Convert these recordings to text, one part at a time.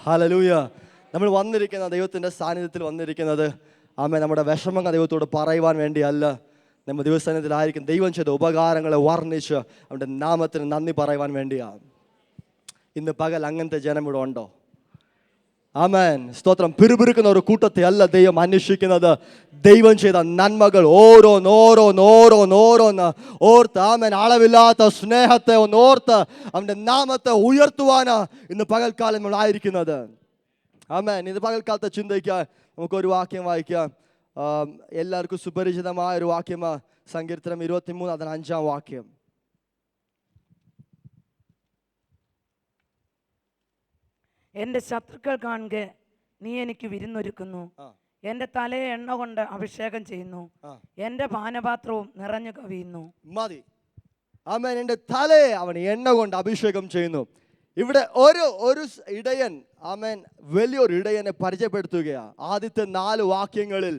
Hallelujah. നമ്മൾ വന്നിരിക്കുന്ന ദൈവത്തിൻ്റെ സാന്നിധ്യത്തിൽ വന്നിരിക്കുന്നത് നമ്മുടെ വിഷമങ്ങൾ ദൈവത്തോട് പറയുവാൻ വേണ്ടിയല്ല. നമ്മൾ ദൈവസ്ഥാനത്തിലായിരിക്കും ദൈവം ചെയ്ത ഉപകാരങ്ങളെ വർണ്ണിച്ച് അവൻ്റെ നാമത്തിന് നന്ദി പറയുവാൻ വേണ്ടിയാണ്. ഇന്ന് പകൽ അങ്ങനത്തെ ജനം ഇവിടെ ഉണ്ടോ? ആമേൻ. സ്തോത്രം. പിറുപിറുക്കുന്ന ഒരു കൂട്ടത്തെ അല്ല ദൈവം അന്വേഷിക്കുന്നത്. ദൈവം ചെയ്ത നന്മകൾ ഓരോന്ന് ഓർത്ത് ആമേൻ അളവില്ലാത്ത സ്നേഹത്തെ ഓർത്ത് അവൻ്റെ നാമത്തെ ഉയർത്തുവാനാ ഇന്ന് പകൽക്കാലം നമ്മൾ ആയിരിക്കുന്നത്. ആമേൻ. ഇന്ന് പകൽക്കാലത്തെ ചിന്തിക്കാൻ നമുക്കൊരു വാക്യം വായിക്കാം. എല്ലാവർക്കും സുപരിചിതമായ ഒരു വാക്യമാണ് സങ്കീർത്തനം 23 അതിന് 5-ാം വാക്യം. എൻ്റെ ശത്രുക്കൾ കാണുക നീ എനിക്ക് വിരുന്നൊരുക്കുന്നു, എൻ്റെ തലയെ എണ്ണ കൊണ്ട് അഭിഷേകം ചെയ്യുന്നു, എൻ്റെ പാനപാത്രവും നിറഞ്ഞു കവിയുന്നു. മതി. ആമേൻ. എൻ്റെ തലയെ അവൻ എണ്ണ കൊണ്ട് അഭിഷേകം ചെയ്യുന്നു. ഇവിടെ ഒരു ഇടയൻ ആമേൻ വലിയൊരു ഇടയനെ പരിചയപ്പെടുത്തുകയാണ്. ആദ്യത്തെ 4 വാക്യങ്ങളിൽ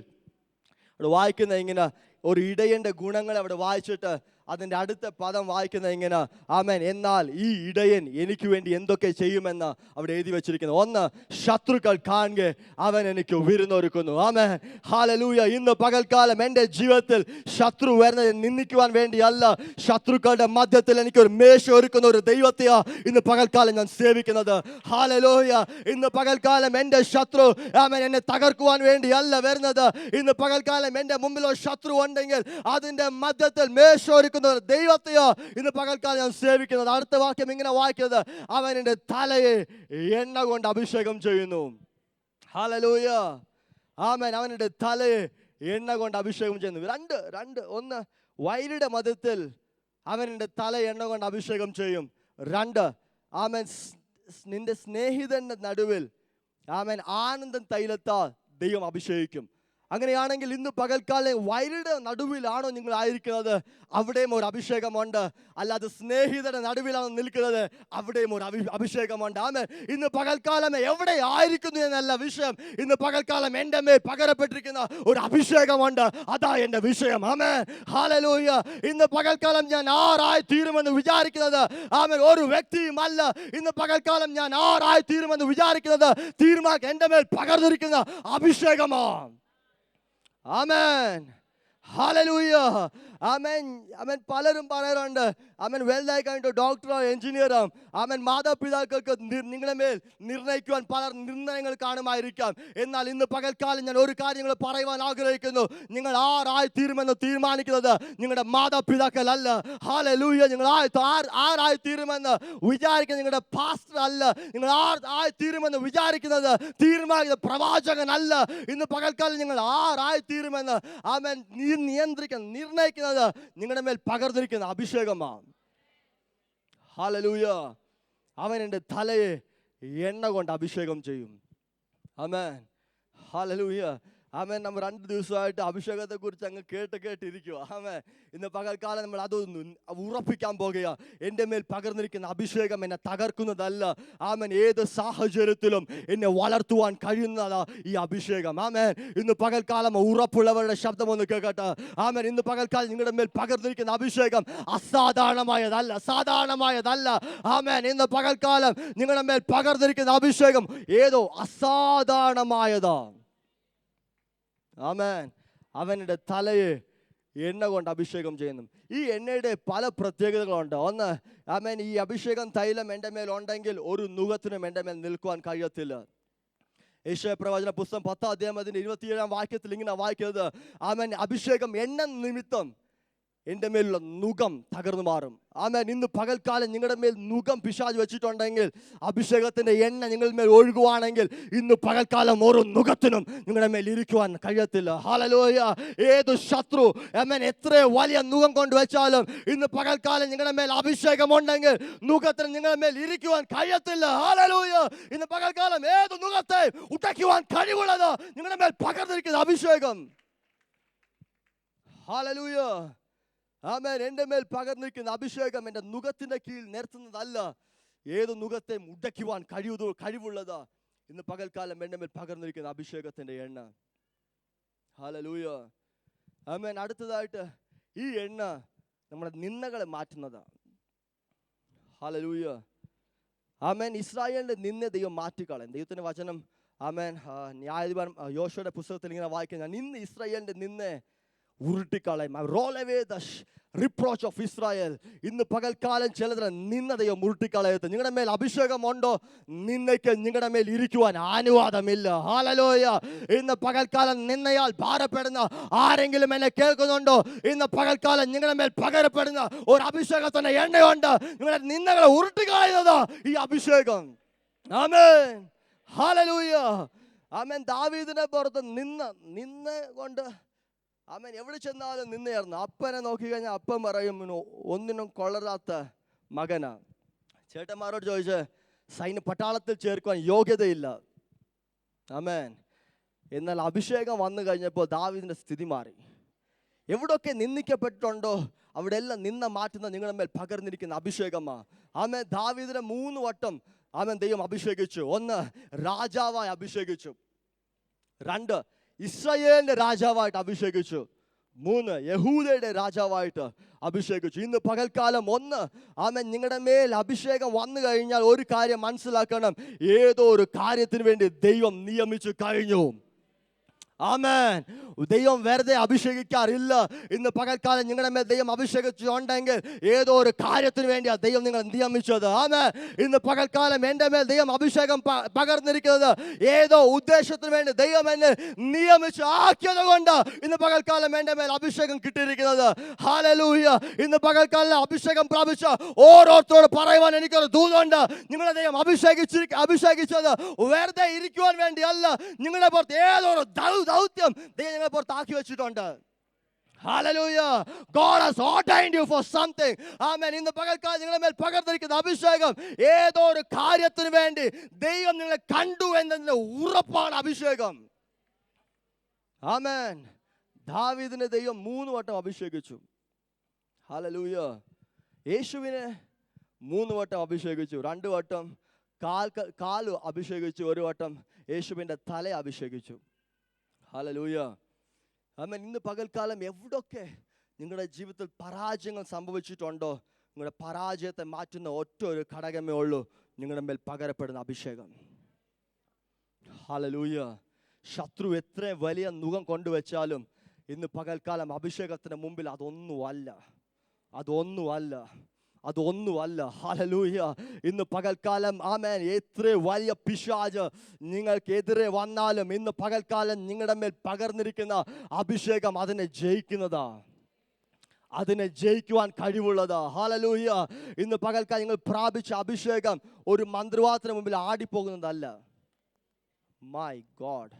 അവിടെ വായിക്കുന്ന ഇങ്ങനെ ഒരു ഇടയൻ്റെ ഗുണങ്ങൾ അവിടെ വായിച്ചിട്ട് അതിൻ്റെ അടുത്ത പദം വായിക്കുന്ന ഇങ്ങനെ ആമേൻ എന്നാൽ ഈ ഇടയൻ എനിക്ക് വേണ്ടി എന്തൊക്കെ ചെയ്യുമെന്ന് അവിടെ എഴുതി വെച്ചിരിക്കുന്നു. 1, ശത്രുക്കൾ കാണുക അവൻ എനിക്ക് വിരുന്നൊരുക്കുന്നു. ആമേൻ. ഹല്ലേലൂയ. ഇന്ന് പകൽക്കാലം എൻ്റെ ജീവിതത്തിൽ ശത്രു വരുന്നത് നിന്ദിക്കുവാൻ വേണ്ടിയല്ല, ശത്രുക്കളുടെ മധ്യത്തിൽ എനിക്കൊരു മേശ ഒരുക്കുന്ന ഒരു ദൈവത്തെയാ ഇന്ന് പകൽക്കാലം ഞാൻ സേവിക്കുന്നത്. ഹല്ലേലൂയ. ഇന്ന് പകൽക്കാലം എൻ്റെ ശത്രു ആമേൻ എന്നെ തകർക്കുവാൻ വേണ്ടിയല്ല വരുന്നത്. ഇന്ന് പകൽക്കാലം എൻ്റെ മുമ്പിൽ ഒരു ശത്രു ഉണ്ടെങ്കിൽ അതിൻ്റെ മധ്യത്തിൽ മേശ ഒരുക്കുന്ന ദൈവത്തെയോ ഇന്ന് പകൽക്കാലം ഞാൻ സേവിക്കുന്നത്. അടുത്ത വാക്യം ഇങ്ങനെ വായിക്കുന്നത് അവൻ എൻ്റെ തലയെ എണ്ണ കൊണ്ട് അഭിഷേകം ചെയ്യുന്നു. ഹല്ലേലൂയ. ആമേൻ. അവൻ്റെ തലയെ എണ്ണ കൊണ്ട് അഭിഷേകം ചെയ്യുന്നു. രണ്ട് ഒന്ന് വൈരിയുടെ മധ്യത്തിൽ അവൻ്റെ തല എണ്ണ കൊണ്ട് അഭിഷേകം ചെയ്യും. 2 ആമേൻ നിന്റെ സ്നേഹിതന്റെ നടുവിൽ ആമേൻ ആനന്ദം തൈലത്താൽ ദൈവം അഭിഷേകിക്കും. അങ്ങനെയാണെങ്കിൽ ഇന്ന് പകൽക്കാലം വൈരിയുടെ നടുവിലാണോ നിങ്ങൾ ആയിരിക്കുന്നത്? അവിടെയും ഒരു അഭിഷേകമുണ്ട്. അല്ലാതെ സ്നേഹിതരുടെ നടുവിലാണോ നിൽക്കുന്നത്? അവിടെയും ഒരു അഭിഷേകമുണ്ട്. ആമേൻ. ഇന്ന് പകൽക്കാലം എവിടെ ആയിരിക്കുന്നു എന്നല്ല വിഷയം. ഇന്ന് പകൽക്കാലം എൻ്റെ മേൽ പകരപ്പെട്ടിരിക്കുന്ന ഒരു അഭിഷേകമുണ്ട്. അതാ എൻ്റെ വിഷയം. ആമേൻ. ഹല്ലേലൂയ. ഇന്ന് പകൽക്കാലം ഞാൻ ആരായി തീരുമെന്ന് വിചാരിക്കുന്നത് ആമേൻ ഒരു വ്യക്തിയും അല്ല. ഇന്ന് പകൽക്കാലം ഞാൻ ആരായി തീരുമെന്ന് വിചാരിക്കുന്നത് തീരുമാനം എൻ്റെ മേൽ പകർന്നിരിക്കുന്ന അഭിഷേകമാണ്. ആമേൻ. ഹല്ലേലൂയ. ആമേൻ. ആമേൻ. പലരും പറയാറുണ്ട് ആമേൻ വലുതായി കഴിഞ്ഞിട്ട് ഡോക്ടറോ എഞ്ചിനീയറോ ആമേൻ മാതാപിതാക്കൾക്ക് നിങ്ങളുടെ മേൽ നിർണ്ണയിക്കുവാൻ പല നിർണ്ണയങ്ങൾ കാണുമായിരിക്കാം. എന്നാൽ ഇന്ന് പകൽക്കാലം ഞാൻ ഒരു കാര്യങ്ങൾ പറയുവാൻ ആഗ്രഹിക്കുന്നു. നിങ്ങൾ ആരായി തീരുമെന്ന് തീരുമാനിക്കുന്നത് നിങ്ങളുടെ മാതാപിതാക്കൾ അല്ല. ഹല്ലേലൂയ. നിങ്ങൾ ആരായി തീരുമെന്ന് വിചാരിക്കുന്നത് നിങ്ങളുടെ പാസ്റ്റർ അല്ല. നിങ്ങൾ ആയി തീരുമെന്ന് വിചാരിക്കുന്നത് തീരുമാനിക്കുന്ന പ്രവാചകനല്ല. ഇന്ന് പകൽക്കാലം നിങ്ങൾ ആരായി തീരുമെന്ന് ആമേൻ നിർണ്ണയിക്കുന്നത് നിങ്ങളുടെ മേൽ പകർന്നിരിക്കുന്ന അഭിഷേകമാണ്. ഹല്ലേലൂയ. അവൻ എൻ്റെ തലയെ എണ്ണ കൊണ്ട് അഭിഷേകം ചെയ്യും. ആമേൻ. ഹല്ലേലൂയ. ആമേൻ. നമ്മൾ 2 ദിവസമായിട്ട് അഭിഷേകത്തെ കുറിച്ച് അങ്ങ് കേട്ടിരിക്കുക. ആമേൻ. ഇന്ന് പകൽക്കാലം നമ്മൾ അതൊന്ന് ഉറപ്പിക്കാൻ പോകുക. എൻ്റെ മേൽ പകർന്നിരിക്കുന്ന അഭിഷേകം എന്നെ തകർക്കുന്നതല്ല. ആമേൻ. ഏത് സാഹചര്യത്തിലും എന്നെ വളർത്തുവാൻ കഴിയുന്നതാ ഈ അഭിഷേകം. ആമേൻ. ഇന്ന് പകൽക്കാലം ഉറപ്പുള്ളവരുടെ ശബ്ദം ഒന്ന് കേൾക്കട്ടെ. ആമേൻ. ഇന്ന് പകൽക്കാലം നിങ്ങളുടെ മേൽ പകർന്നിരിക്കുന്ന അഭിഷേകം സാധാരണമായതല്ല. ആമേൻ. ഇന്ന് പകൽക്കാലം നിങ്ങളുടെ മേൽ പകർന്നിരിക്കുന്ന അഭിഷേകം ഏതോ അസാധാരണമായതാ. ആമേൻ. അവൻ്റെ തലയെ എണ്ണ കൊണ്ട് അഭിഷേകം ചെയ്യുന്നു. ഈ എണ്ണയുടെ പല പ്രത്യേകതകളുണ്ട്. 1 ആമേൻ ഈ അഭിഷേകം തൈലം എൻ്റെ മേൽ ഉണ്ടെങ്കിൽ ഒരു നുകത്തിനും എൻ്റെ മേൽ നിൽക്കുവാൻ കഴിയത്തില്ല. യെശയ്യാ പ്രവചന പുസ്തകം 10-ാം അധ്യായം 27-ാം വാക്യത്തിൽ ഇങ്ങനെ വായിക്കുന്നത് ആമേൻ അഭിഷേകം എണ്ണ നിമിത്തം എൻ്റെ മേലുള്ള നുകം തകർന്നു മാറും. ആമേൻ. ഇന്ന് പകൽക്കാലം നിങ്ങളുടെ മേൽ നുകം പിശാച് വെച്ചിട്ടുണ്ടെങ്കിൽ അഭിഷേകത്തിൻ്റെ എണ്ണ നിങ്ങളുടെ മേൽ ഒഴുകുവാണെങ്കിൽ ഇന്ന് പകൽക്കാലം ഓരോ നുകത്തിനും നിങ്ങളുടെ മേൽ ഇരിക്കുവാൻ കഴിയത്തില്ല. ഹല്ലേലൂയ. ഏത് ശത്രു ആമേൻ എത്ര വലിയ നുകം കൊണ്ടുവച്ചാലും ഇന്ന് പകൽക്കാലം നിങ്ങളുടെ മേൽ അഭിഷേകം ഉണ്ടെങ്കിൽ നുകത്തിന് നിങ്ങളുടെ മേൽ ഇരിക്കുവാൻ കഴിയത്തില്ല. ഹല്ലേലൂയ. ഇന്ന് പകൽക്കാലം ഏത് നുകത്തെ ഉടയ്ക്കുവാൻ കഴിവുള്ളത് നിങ്ങളുടെ മേൽ പകർന്നിരിക്കുന്ന അഭിഷേകം. ഹല്ലേലൂയ. ആമേൻ. എൻ്റെ മേൽ പകർന്നിരിക്കുന്ന അഭിഷേകം എൻ്റെ നുകത്തിൻ്റെ കീഴിൽ നിർത്തുന്നതല്ല. ഏത് നുകത്തെയും ഉടയ്ക്കുവാൻ കഴിവുള്ളതാ ഇന്ന് പകൽക്കാലം എൻ്റെ മേൽ പകർന്നിരിക്കുന്ന അഭിഷേകത്തിൻ്റെ എണ്ണ. ഹല്ലേലൂയ. ആമേൻ. അടുത്തതായിട്ട് ഈ എണ്ണ നമ്മുടെ നിന്ദകളെ മാറ്റുന്നതാണ്. ഹല്ലേലൂയ. ആമേൻ ഇസ്രായേലിന്റെ നിന്നെ ദൈവം മാറ്റിക്കളയും. ദൈവത്തിന്റെ വചനം ആമേൻ ന്യായാധിപൻ യോശുവയുടെ പുസ്തകത്തിൽ ഇങ്ങനെ വായിക്കുന്ന ഇന്ന് ഇസ്രായേലിന്റെ നിന്നെ ഉരുട്ടിക്കളയും. Roll away the reproach of Israel. ഇന്ന് പകൽക്കാലം ചിലതിനെ നിന്ന ദൈവം ഉരുട്ടിക്കളയത്ത്. നിങ്ങളുടെ മേൽ അഭിഷേകം ഉണ്ടോ? നിന്നയ്ക്ക് നിങ്ങളുടെ മേൽ ഇരിക്കുവാൻ അനുവാദമില്ല. ഹല്ലേലൂയ. ഇന്ന് പകൽക്കാലം നിന്നയാൽ ഭാരപ്പെടുന്ന ആരെങ്കിലും എന്നെ കേൾക്കുന്നുണ്ടോ? ഇന്ന് പകൽക്കാലം നിങ്ങളുടെ മേൽ പകരപ്പെടുന്ന ഒരു അഭിഷേകത്തിന്റെ എണ്ണയുണ്ട്. നിങ്ങളുടെ നിന്നകളെ ഉരുട്ടിക്കളയുന്നത് ഈ അഭിഷേകം. ആമേൻ. ഹല്ലേലൂയ. ആമേൻ. ദാവീദിനെ പുറത്ത് നിന്ന കൊണ്ട് ആമേൻ എവിടെ ചെന്നാലും നിന്നയായിരുന്നു. അപ്പനെ നോക്കി കഴിഞ്ഞാൽ അപ്പൻ പറയും ഒന്നിനും കൊള്ളരാത്ത മകനാ. ചേട്ടന്മാരോട് ചോദിച്ച് സൈന്യ പട്ടാളത്തിൽ ചേർക്കുവാൻ യോഗ്യതയില്ല. ആമേൻ. എന്നാൽ അഭിഷേകം വന്നു കഴിഞ്ഞപ്പോൾ ദാവീദിന്റെ സ്ഥിതി മാറി. എവിടൊക്കെ നിന്ദിക്കപ്പെട്ടിട്ടുണ്ടോ അവിടെ എല്ലാം നിന്ന മാറ്റുന്ന നിങ്ങളുടെ മേൽ പകർന്നിരിക്കുന്ന അഭിഷേകമാ. ആമേൻ. ദാവീദിനെ 3 വട്ടം ആമേൻ ദൈവം അഭിഷേകിച്ചു. 1 രാജാവായി അഭിഷേകിച്ചു. 2 ഇസ്രായേലിന്റെ രാജാവായിട്ട് അഭിഷേകിച്ചു. 3 യഹൂദയുടെ രാജാവായിട്ട് അഭിഷേകിച്ചു. ഇന്ന് പകൽക്കാലം 1 ആമേൻ നിങ്ങളുടെ മേൽ അഭിഷേകം വന്നു കഴിഞ്ഞാൽ ഒരു കാര്യം മനസ്സിലാക്കണം, ഏതോ ഒരു കാര്യത്തിന് വേണ്ടി ദൈവം നിയമിച്ചു കഴിഞ്ഞു. ആമേൻ. ദൈവം വെറുതെ അഭിഷേകിക്കാറില്ല. ഇന്ന് പകൽക്കാലം നിങ്ങളുടെ മേൽ ദൈവം അഭിഷേകിച്ചുണ്ടെങ്കിൽ ഏതോ ഒരു കാര്യത്തിന് വേണ്ടിയാണ് ദൈവം നിങ്ങൾ നിയമിച്ചത്. ആമേൻ. ഇന്ന് പകൽക്കാലം എൻ്റെ മേൽ ദൈവം അഭിഷേകം പകർന്നിരിക്കുന്നത് ഏതോ ഉദ്ദേശത്തിന് വേണ്ടി ദൈവം എന്നെ നിയമിച്ച് ആക്കിയത് കൊണ്ട് ഇന്ന് പകൽക്കാലം എൻ്റെ മേൽ അഭിഷേകം കിട്ടിയിരിക്കുന്നത്. ഹല്ലേലൂയ. ഇന്ന് പകൽക്കാലം അഭിഷേകം പ്രാപിച്ച ഓരോരുത്തരോട് പറയുവാൻ എനിക്കൊരു ദൂതുണ്ട്. നിങ്ങളെ ദൈവം അഭിഷേകിച്ചത് വെറുതെ ഇരിക്കുവാൻ വേണ്ടിയല്ല. നിങ്ങളുടെ പുറത്ത് ഏതോ ഒരു ദൗത്യം ദൈവം നിങ്ങളെ പുറത്ത് ആക്കി വെച്ചിട്ടുണ്ട്. Hallelujah. God has ordained you for something. Amen. ഇന്ന് പകൽക്കാലം നിങ്ങളുടെ മേൽ പകർന്നിരിക്കുന്ന അഭിഷേകം ഏതോ ഒരു കാര്യത്തിന് വേണ്ടി ദൈവം നിങ്ങളെ കണ്ടു എന്നതിന്റെ ഉറപ്പാണ് അഭിഷേകം. ആമേൻ. ദാവീദിനെ ദൈവം 3 വട്ടം അഭിഷേകിച്ചു. ഹല്ലേലൂയ. യേശുവിനെ 3 വട്ടം അഭിഷേകിച്ചു. 2 വട്ടം കാല് അഭിഷേകിച്ചു. 1 വട്ടം യേശുവിൻ്റെ തല അഭിഷേകിച്ചു. ഹല്ലേലൂയ. ആമേൻ. ഇന്ന് പകൽക്കാലം എവിടൊക്കെ നിങ്ങളുടെ ജീവിതത്തിൽ പരാജയങ്ങൾ സംഭവിച്ചിട്ടുണ്ടോ, നിങ്ങളുടെ പരാജയത്തെ മാറ്റുന്ന ഒറ്റ ഒരു ഘടകമേ ഉള്ളൂ, നിങ്ങളുടെ മേൽ പകരപ്പെടുന്ന അഭിഷേകം. ഹല്ലേലൂയ. ശത്രു എത്ര വലിയ മുഖം കൊണ്ടുവച്ചാലും ഇന്ന് പകൽക്കാലം അഭിഷേകത്തിന് മുമ്പിൽ അതൊന്നുമല്ല. ഹല്ലേലൂയ. ഇന്ന് പകൽക്കാലം ആമേൻ എത്ര വലിയ പിശാച് നിങ്ങൾക്കെതിരെ വന്നാലും ഇന്ന് പകൽക്കാലം നിങ്ങളുടെ മേൽ പകർന്നിരിക്കുന്ന അഭിഷേകം അതിനെ ജയിക്കുന്നതാ, അതിനെ ജയിക്കുവാൻ കഴിവുള്ളതാ. ഹല്ലേലൂയ. ഇന്ന് പകൽക്കാലം നിങ്ങൾ പ്രാപിച്ച അഭിഷേകം ഒരു മന്ത്രവാദത്തിന് മുമ്പിൽ ആടിപ്പോകുന്നതല്ല. My God.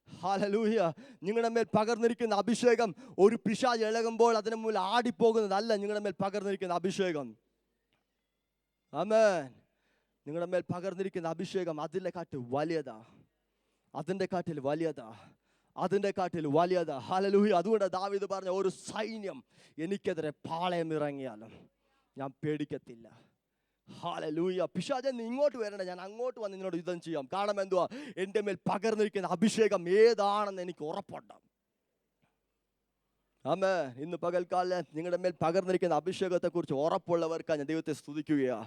ഹല്ലേലൂയ. നിങ്ങളുടെ മേൽ പകർന്നിരിക്കുന്ന അഭിഷേകം ഒരു പിശാച് ഇളകുമ്പോൾ അതിന് മുമ്പിൽ ആടിപ്പോകുന്നതല്ല. നിങ്ങളുടെ മേൽ പകർന്നിരിക്കുന്ന അഭിഷേകം. ആമേൻ. നിങ്ങളുടെ മേൽ പകർന്നിരിക്കുന്ന അഭിഷേകം അതിൻ്റെ കാട്ടിൽ വലിയതാ. ഹല്ലേലൂയ. അതുകൊണ്ട് ദാവീദ് പറഞ്ഞ ഒരു സൈന്യം എനിക്കെതിരെ പാളയം ഇറങ്ങിയാലും ഞാൻ പേടിക്കത്തില്ല. ഹല്ലേലൂയ. പിശാചേ നീ ഇങ്ങോട്ട് വരണ്ട, ഞാൻ അങ്ങോട്ട് വന്ന് നിന്നോട് യുദ്ധം ചെയ്യാം. കാരണം എന്തുവാ, എൻ്റെ മേൽ പകർന്നിരിക്കുന്ന അഭിഷേകം ഏതാണെന്ന് എനിക്ക് ഉറപ്പുണ്ട്. ആമേൻ. ഇന്ന് പകൽക്കാലം നിങ്ങളുടെ മേൽ പകർന്നിരിക്കുന്ന അഭിഷേകത്തെ കുറിച്ച് ഉറപ്പുള്ളവർക്കാണ് ഞാൻ ദൈവത്തെ സ്തുതിക്കുകയാ.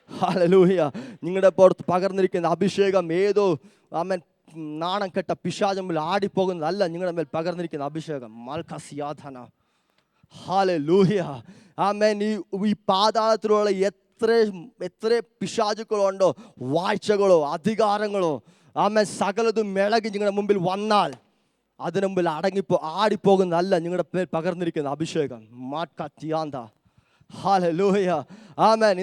ഹല്ലേലൂയ. നിങ്ങളുടെ പുറത്ത് പകർന്നിരിക്കുന്ന അഭിഷേകം ഏതോ ആമേൻ നാണം കെട്ട പിശാചിൻ മുമ്പിൽ ആടിപ്പോകുന്നതല്ല. നിങ്ങളുടെ മേൽ പകർന്നിരിക്കുന്ന അഭിഷേകം മൽക്കസിയാധന. ഹല്ലേലൂയ. ആമേൻ. ഈ പാതാളത്തിലുള്ള എത്ര പിശാചുക്കളുണ്ടോ, വാഴ്ചകളോ അധികാരങ്ങളോ ആമേൻ സകലതും ഇളകി നിങ്ങളുടെ മുമ്പിൽ വന്നാൽ അതിന് മുമ്പിൽ ആടിപ്പോകുന്നതല്ല നിങ്ങളുടെ മേൽ പകർന്നിരിക്കുന്ന അഭിഷേകം. മാറ്റ്കത്തിയാന്ത. ഹല്ലേലൂയ. ആമേൻ.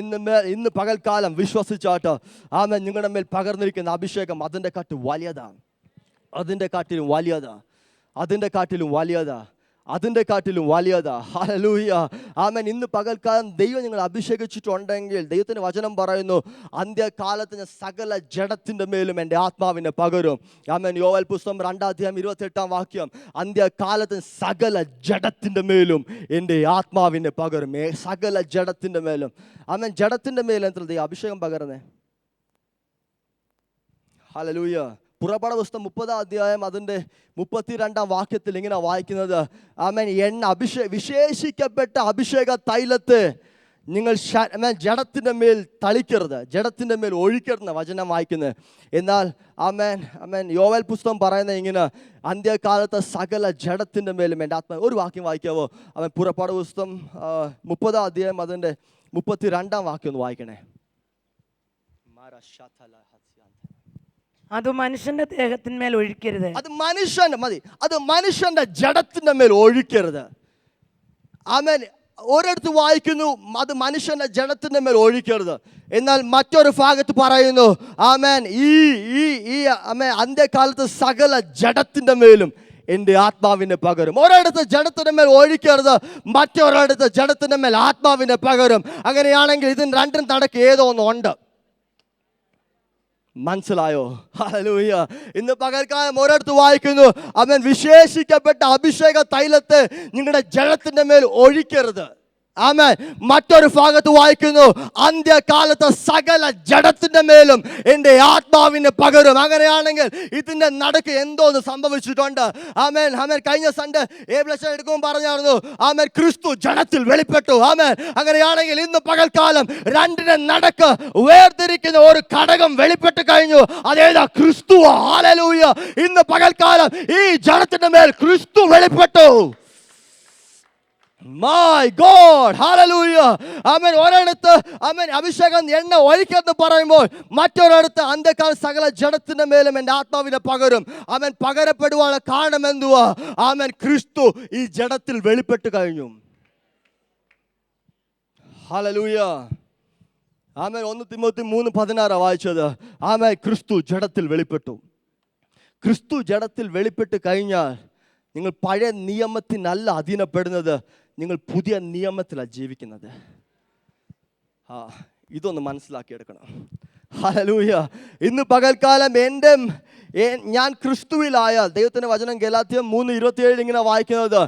ഇന്ന് പകൽക്കാലം വിശ്വസിച്ചാട്ട് ആമേൻ നിങ്ങളുടെ മേൽ പകർന്നിരിക്കുന്ന അഭിഷേകം അതിൻ്റെ കാട്ടിലും വലിയതാ. ഹല്ലേലൂയ. ആമേൻ. ഇന്ന് പകൽക്കാലം ദൈവം നിങ്ങൾ അഭിഷേകിച്ചിട്ടുണ്ടെങ്കിൽ ദൈവത്തിന്റെ വചനം പറയുന്നു, അന്ത്യകാലത്ത് ഞാൻ സകല ജഡത്തിന്റെ മേലും എൻ്റെ ആത്മാവിനെ പകരും. ആമേൻ. യോവേൽ പുസ്തകം 2:28 അന്ത്യകാലത്ത് സകല ജഡത്തിന്റെ മേലും എൻ്റെ ആത്മാവിനെ പകരും. സകല ജഡത്തിന്റെ മേലും. ആമേൻ. ജഡത്തിന്റെ മേലും എത്ര ദൈവം അഭിഷേകം പകരുന്നേ. ഹല്ലേലൂയ. പുറപ്പാട് പുസ്തകം 30 അതിൻ്റെ 32 ഇങ്ങനെ വായിക്കുന്നത്, ആമേൻ, വിശേഷിക്കപ്പെട്ട അഭിഷേക തൈലത്തെ നിങ്ങൾ ജഡത്തിൻ്റെ മേൽ തളിക്കരുത്, ജഡത്തിൻ്റെ മേൽ ഒഴിക്കരുതെന്ന വചനം വായിക്കുന്നത്. എന്നാൽ ആമേൻ ആമേൻ യോവേൽ പുസ്തകം പറയുന്നത് ഇങ്ങനെ, അന്ത്യകാലത്ത് സകല ജഡത്തിൻ്റെ മേലും എൻ്റെ ആത്മാ. ഒരു വാക്യം വായിക്കാവോ? അവൻ പുറപ്പാട് പുസ്തകം 30-ാം അധ്യായം അതിൻ്റെ 32-ാം വാക്യം ഒന്ന് വായിക്കണേ. അത് മനുഷ്യന്റെ ദേഹത്തിന്മേൽ ഒഴിക്കരുത്. അത് മനുഷ്യന്റെ മതി, അത് മനുഷ്യന്റെ ജഡത്തിന്റെ മേൽ ഒഴിക്കരുത്. ആമേൻ. ഒരിടത്ത് വായിക്കുന്നു അത് മനുഷ്യന്റെ ജഡത്തിന്റെ മേൽ ഒഴിക്കരുത്. എന്നാൽ മറ്റൊരു ഭാഗത്ത് പറയുന്നു ആമേൻ ഈ ആമേൻ അന്ത്യകാലത്ത് സകല ജഡത്തിന്റെ മേലും എൻ്റെ ആത്മാവിനെ പകരും. ഒരിടത്ത് ജഡത്തിന്റെ മേൽ ഒഴിക്കരുത്, മറ്റൊരിടത്ത് ജഡത്തിന്റെ മേൽ ആത്മാവിനെ പകരും. അങ്ങനെയാണെങ്കിൽ ഇതിന് രണ്ടും നടക്ക് ഏതോ ഒന്നുണ്ട്. മനസ്സിലായോ? ഹല്ലേലൂയ. ഇന്ന് പകൽക്കാലം ഒരിടത്ത് വായിക്കുന്നു അവൻ വിശേഷിക്കപ്പെട്ട അഭിഷേക തൈലത്തെ നിങ്ങളുടെ ജഡത്തിന്റെ മേൽ ഒഴിക്കരുത്. ആമേൻ. മറ്റൊരു ഭാഗത്ത് വായിക്കുന്നു അന്ത്യകാലത്ത് സകല ജഡത്തിന്റെ മേലും എൻ്റെ ആത്മാവിനെ പകരും. അങ്ങനെയാണെങ്കിൽ ഇതിന്റെ നടുക്ക് എന്തോന്ന് സംഭവിച്ചിട്ടുണ്ട്. ആമേൻ ആമേൻ. കഴിഞ്ഞ സൺഡേ ഏബ്ലക്ഷൻ എടുക്കുമ്പോൾ പറഞ്ഞായിരുന്നു ആമേൻ ക്രിസ്തു ജഡത്തിൽ വെളിപ്പെട്ടു. ആമേൻ. അങ്ങനെയാണെങ്കിൽ ഇന്ന് പകൽക്കാലം രണ്ടിന്റെ നടക്ക് വേർതിരിക്കുന്ന ഒരു ഘടകം വെളിപ്പെട്ട് കഴിഞ്ഞു. അതേതാ? ക്രിസ്തു. ഹല്ലേലൂയ. ഇന്ന് പകൽക്കാലം ഈ ജഡത്തിന്റെ മേൽ ക്രിസ്തു വെളിപ്പെട്ടു. My God, hallelujah. ആമേൻ. ഒരിടത്ത് ആമേൻ അഭിഷേകം എണ്ണ ഒഴിക്കരുതെന്ന് പറയുമ്പോൾ മറ്റൊരിടത്ത് അന്ത്യകാല സകല ജഡത്തിന്റെ മേലും എൻ്റെ ആത്മാവിനെ പകരും. ആമേൻ. പകരപ്പെടുവാനുള്ള കാരണം എന്തുവാ? ആമേൻ ക്രിസ്തു ഈ ജഡത്തിൽ വെളിപ്പെട്ട് കഴിഞ്ഞു. ഹല്ലേലൂയ. ആമേൻ. 1 തിമോത്തി 3:16 വായിച്ചത്. ആമേൻ. ക്രിസ്തു ജഡത്തിൽ വെളിപ്പെട്ടു. ക്രിസ്തു ജഡത്തിൽ വെളിപ്പെട്ട് കഴിഞ്ഞാൽ നിങ്ങൾ പഴയ നിയമത്തിനല്ല അധീനപ്പെടുന്നത്, നിങ്ങൾ പുതിയ നിയമത്തിലാണ് ജീവിക്കുന്നത്. ഇതൊന്ന് മനസ്സിലാക്കിയെടുക്കണം. ഹല്ലേലൂയ. ഇന്ന് പകൽക്കാലം ഞാൻ ക്രിസ്തുവിലായാൽ, ദൈവത്തിൻ്റെ വചനം ഗലാത്യർ 3:27 ഇങ്ങനെ വായിക്കുന്നത്,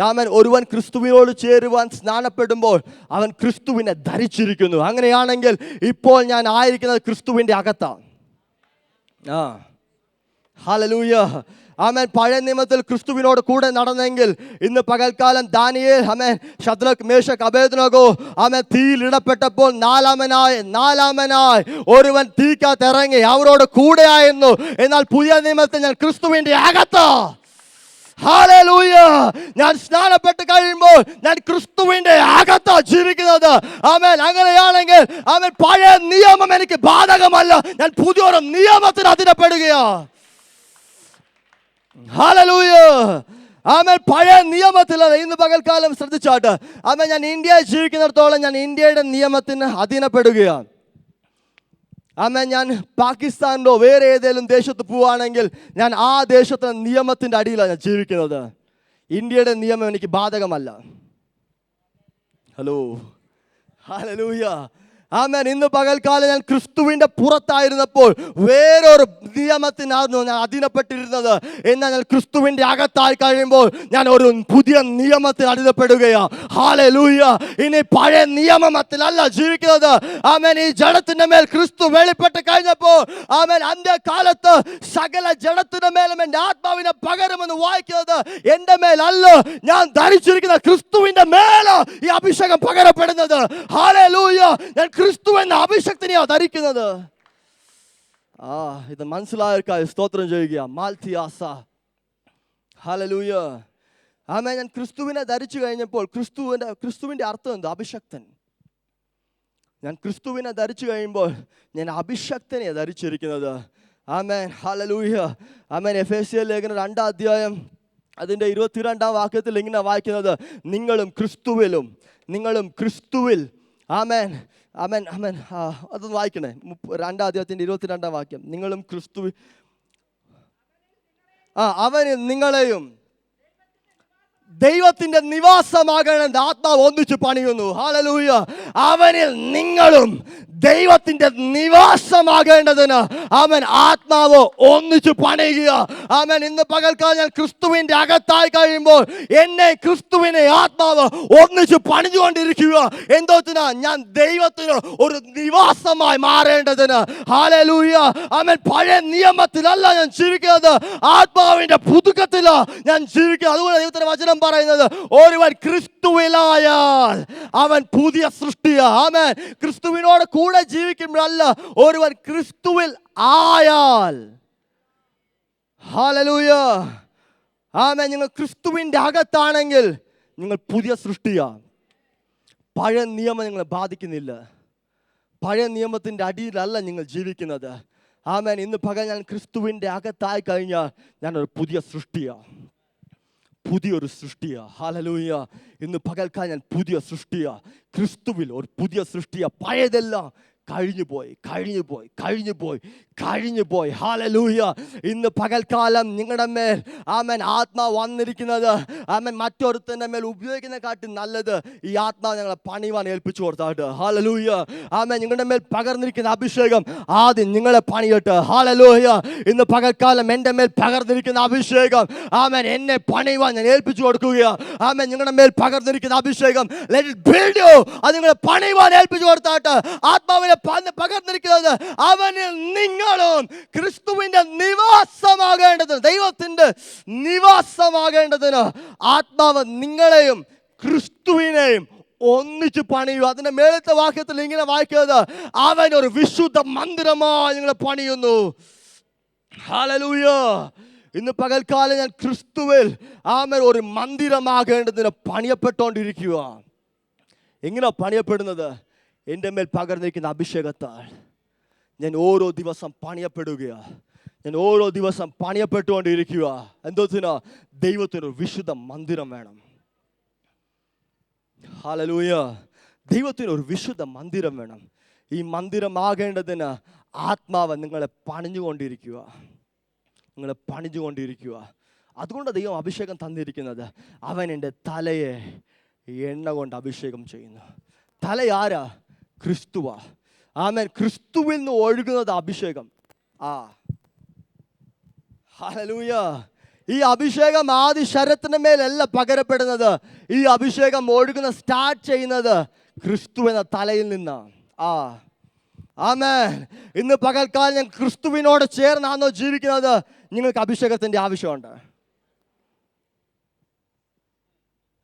ആമേൻ, ഒരുവൻ ക്രിസ്തുവിനോട് ചേരുവാൻ സ്നാനപ്പെടുമ്പോൾ അവൻ ക്രിസ്തുവിനെ ധരിച്ചിരിക്കുന്നു. അങ്ങനെയാണെങ്കിൽ ഇപ്പോൾ ഞാൻ ആയിരിക്കുന്നത് ക്രിസ്തുവിൻ്റെ അകത്താണ്. ഹല്ലേലൂയ. ആമേൻ. പഴയ നിയമത്തിൽ ക്രിസ്തുവിനോട് കൂടെ നടന്നെങ്കിൽ ഇന്ന് പകൽക്കാലം ദാനിയേൽ ആമേൻ ശദ്രക്ക് മേശക്ക് അബേദ്നെഗോ ആമേൻ തീയിലിടപ്പെട്ടപ്പോൾ നാലാമനായി ഒരുവൻ തീക്കകത്ത് ഇറങ്ങി അവരോട് കൂടെയായിരുന്നു. എന്നാൽ പുതിയ നിയമത്തിൽ ഞാൻ ക്രിസ്തുവിൻ്റെ അകത്ത്. ഹല്ലേലൂയ. ഞാൻ സ്നാനപ്പെട്ട് കഴിയുമ്പോൾ ഞാൻ ക്രിസ്തുവിൻ്റെ അകത്ത് ജീവിക്കുന്നത്. ആമേൻ. അങ്ങനെയാണെങ്കിൽ ആമേൻ പഴയ നിയമം എനിക്ക് ബാധകമല്ല, ഞാൻ പുതിയൊരു നിയമത്തിന് അധീനപ്പെടുകയാണ്. ഹല്ലേലൂയ. ആമേൻ. പഴയ നിയമത്തിലല്ല. ഇന്ന് പകൽക്കാലം ശ്രദ്ധിച്ചാട്ട് ആമേൻ ഞാൻ ഇന്ത്യയിൽ ജീവിക്കുന്നിടത്തോളം ഞാൻ ഇന്ത്യയുടെ നിയമത്തിന് അധീനപ്പെടുകയാണ്. ആമേൻ. ഞാൻ പാകിസ്ഥാനിലോ വേറെ ഏതെങ്കിലും ദേശത്ത് പോവുകയാണെങ്കിൽ ഞാൻ ആ ദേശത്തെ നിയമത്തിൻ്റെ അടിയിലാണ് ഞാൻ ജീവിക്കുന്നത്. ഇന്ത്യയുടെ നിയമം എനിക്ക് ബാധകമല്ല. ഹലോ. ഹല്ലേലൂയ. ആമേൻ. ഇന്ന് പകൽക്കാലം ഞാൻ ക്രിസ്തുവിൻ്റെ പുറത്തായിരുന്നപ്പോൾ വേറൊരു നിയമത്തിനായിരുന്നു ഞാൻ അധീനപ്പെട്ടിരുന്നത്. എന്നാൽ ഞാൻ ക്രിസ്തുവിൻ്റെ അകത്തായി കഴിയുമ്പോൾ ഞാൻ ഒരു പുതിയ നിയമത്തിൽ അധീനപ്പെടുകയാണ്. ഹല്ലേലൂയ. ഇനി പഴയ നിയമത്തിലല്ല ജീവിക്കുന്നത്. ആമേൻ. ഈ ജഡത്തിന്റെ മേൽ ക്രിസ്തു വെളിപ്പെട്ട് കഴിഞ്ഞപ്പോൾ ആമേൻ അന്ത്യകാലത്ത് സകല ജഡത്തിന്റെ മേലും എൻ്റെ ആത്മാവിനെ പകരുമെന്ന് വായിക്കുന്നത് എൻ്റെ മേലല്ല, ഞാൻ ധരിച്ചിരിക്കുന്ന ക്രിസ്തുവിൻ്റെ മേല് ഈ അഭിഷേകം പകരപ്പെടുന്നത്. ഹല്ലേലൂയ. ഞാൻ ക്രിസ്തു എന്ന അഭിഷേകത്തിനെയാ ധരിക്കുന്നത്. ഇത് മനസ്സിലായവർക്കായി സ്തോത്രം ചെയ്യുക. മാൽത്തിയാസ. ഹല്ലേലൂയ. ആമേൻ. ഞാൻ ക്രിസ്തുവിനെ ധരിച്ചു കഴിഞ്ഞപ്പോൾ ക്രിസ്തുവിൻ്റെ അർത്ഥം എന്താ? അഭിഷക്തൻ. ഞാൻ ക്രിസ്തുവിനെ ധരിച്ചു കഴിയുമ്പോൾ ഞാൻ അഭിഷക്തനെ ധരിച്ചിരിക്കുന്നത്. ആമേൻ. ഹല്ലേലൂയ. ആമേൻ. എഫേസ്യർ ലേഖനം 2-ാം അധ്യായം അതിൻ്റെ 22-ാം വാക്യത്തിൽ ഇങ്ങനെ വായിക്കുന്നത്, നിങ്ങളും ക്രിസ്തുവിൽ. ആമേൻ. ആമേൻ. ആമേൻ. അതൊന്ന് വായിക്കണേ. 2-ാം അധ്യായത്തിൻ്റെ 22-ാം വാക്യം. നിങ്ങളും ക്രിസ്തുവിൽ അവന് നിങ്ങളെയും ദൈവത്തിന്റെ നിവാസമാകണമെന്ന് ആത്മാവ് ഒന്നിച്ച് പണിയുന്നു. ഹല്ലേലൂയ. അവനിൽ നിങ്ങളും ദൈവത്തിന്റെ നിവാസമാകേണ്ടതിന് അവൻ ആത്മാവ് ഒന്നിച്ച് പണിയുക. അവൻ ഇന്ന് പകൽക്കാലം ഞാൻ ക്രിസ്തുവിന്റെ അകത്തായി കഴിയുമ്പോൾ എന്നെ ക്രിസ്തുവിനെ ആത്മാവ് ഒന്നിച്ച് പണിഞ്ഞുകൊണ്ടിരിക്കുക. എന്തോത്തിനാ? ഞാൻ ദൈവത്തിന് ഒരു നിവാസമായി മാറേണ്ടതിന്. ഹല്ലേലൂയ. അവൻ പഴയ നിയമത്തിലല്ല ഞാൻ ജീവിക്കുന്നത്, ആത്മാവിന്റെ പുതുക്കത്തിലാണ് ഞാൻ ജീവിക്കുന്നത്. അതുകൊണ്ട് ദൈവത്തിന്റെ വചനം പറയുന്നത്, ഒരുവൻ ക്രിസ്തു ക്രിസ്തുവിലായാൽ അവൻ പുതിയ സൃഷ്ടിയാ. ആമേൻ. ക്രിസ്തുവിനോട് കൂടെ ജീവിക്കുമ്പോഴല്ല, ഒരുവൻ ക്രിസ്തുവിൽ ആയാൽ. ഹല്ലേലൂയ. ആമേൻ. നിങ്ങൾ ക്രിസ്തുവിൻ്റെ അകത്താണെങ്കിൽ നിങ്ങൾ പുതിയ സൃഷ്ടിയാ. പഴയ നിയമം നിങ്ങളെ ബാധിക്കുന്നില്ല. പഴയ നിയമത്തിൻ്റെ അടിയിലല്ല നിങ്ങൾ ജീവിക്കുന്നത്. ആമേൻ. ഇന്ന് പകൽ ഞാൻ ക്രിസ്തുവിൻ്റെ അകത്തായി കഴിഞ്ഞാൽ ഞാനൊരു പുതിയ സൃഷ്ടിയാ, പുതിയൊരു സൃഷ്ടിയാ. ഹല്ലേലൂയ. ഇന്ന് പകൽക്കാലം ഞാൻ പുതിയ സൃഷ്ടിയാ, ക്രിസ്തുവിൽ ഒരു പുതിയ സൃഷ്ടിയാ. പഴയതെല്ലാം കഴിഞ്ഞു പോയി. ഹല്ലേലൂയ. ഇന്ന് പകൽക്കാലം നിങ്ങളുടെ മേൽ ആമേൻ ആത്മാവ് വന്നിരിക്കുന്നത് ആമേൻ മറ്റൊരുത്തൻ്റെ മേൽ ഉപയോഗിക്കുന്ന കാട്ടി നല്ലത് ഈ ആത്മാവ് ഞങ്ങളെ പണിയുവാൻ ഏൽപ്പിച്ചു കൊടുത്താട്ട്. ഹല്ലേലൂയ. ആമേൻ. നിങ്ങളുടെ മേൽ പകർന്നിരിക്കുന്ന അഭിഷേകം ആദ്യം നിങ്ങളെ പണിയട്ടെ. ഹല്ലേലൂയ. ഇന്ന് പകൽക്കാലം എൻ്റെ മേൽ പകർന്നിരിക്കുന്ന അഭിഷേകം ആമേൻ എന്നെ പണിയുവാൻ ഞാൻ ഏൽപ്പിച്ചു കൊടുക്കുകയാ. ആമേൻ. നിങ്ങളുടെ മേൽ പകർന്നിരിക്കുന്ന അഭിഷേകം let it build you. അത് നിങ്ങളെ പണിയുവാൻ ഏൽപ്പിച്ചു കൊടുത്താട്ട്. ആത്മാവിനെ പകർന്നിരിക്കുന്നത് അവനിൽ നിങ്ങളും ക്രിസ്തുവിന്റെ നിവാസമാകേണ്ടതിന്, ദൈവത്തിന്റെ നിവാസമാകേണ്ടതിന് ആത്മാവ് നിങ്ങളെയും ക്രിസ്തുവിനെയും ഒന്നിച്ച് പണിയൂ. അതിന്റെ മേളത്തെ വാക്യത്തിൽ ഇങ്ങനെ വായിക്കുന്നത്, അവൻ ഒരു വിശുദ്ധ മന്ദിരമായി നിങ്ങളെ പണിയുന്നു. ഹല്ലേലൂയ. ഇന്ന് പകൽക്കാലം ഞാൻ ക്രിസ്തുവിൽ ആമേൻ ഒരു മന്ദിരമാകേണ്ടതിന് പണിയപ്പെട്ടുകൊണ്ടിരിക്കുക. എങ്ങനെ പണിയപ്പെടുന്നത്? എൻ്റെ മേൽ പകർന്നിരിക്കുന്ന അഭിഷേകത്താൽ ഞാൻ ഓരോ ദിവസം പണിയപ്പെടുകയാണ്. ഞാൻ ഓരോ ദിവസം പണിയപ്പെട്ടുകൊണ്ടിരിക്കുക. എന്തോത്തിനാ? ദൈവത്തിനൊരു വിശുദ്ധ മന്ദിരം വേണം. ഹല്ലേലൂയ. ദൈവത്തിനൊരു വിശുദ്ധ മന്ദിരം വേണം. ഈ മന്ദിരമാകേണ്ടതിന് ആത്മാവ് നിങ്ങളെ പണിഞ്ഞുകൊണ്ടിരിക്കുക. അതുകൊണ്ട് ദൈവം അഭിഷേകം തന്നിരിക്കുന്നത്. അവൻ എൻ്റെ തലയെ എണ്ണ കൊണ്ട് അഭിഷേകം ചെയ്യുന്നു. തല ആരാ? ക്രിസ്തുവാ. ആമേൻ. ക്രിസ്തുവിൽ നിന്ന് ഒഴുകുന്നത് അഭിഷേകം. ഹല്ലേലൂയ. ഈ അഭിഷേകം ആദി ശരത്തിന്റെ മേലല്ല പകരപ്പെടുന്നത്. ഈ അഭിഷേകം ഒഴുകുന്ന സ്റ്റാർട്ട് ചെയ്യുന്നത് ക്രിസ്തു എന്ന തലയിൽ നിന്നാണ്. ആമേൻ. ഇന്ന് പകൽക്കാലം ഞാൻ ക്രിസ്തുവിനോട് ചേർന്നാണോ ജീവിക്കുന്നത്? നിങ്ങൾക്ക് അഭിഷേകത്തിന്റെ ആവശ്യമുണ്ട്.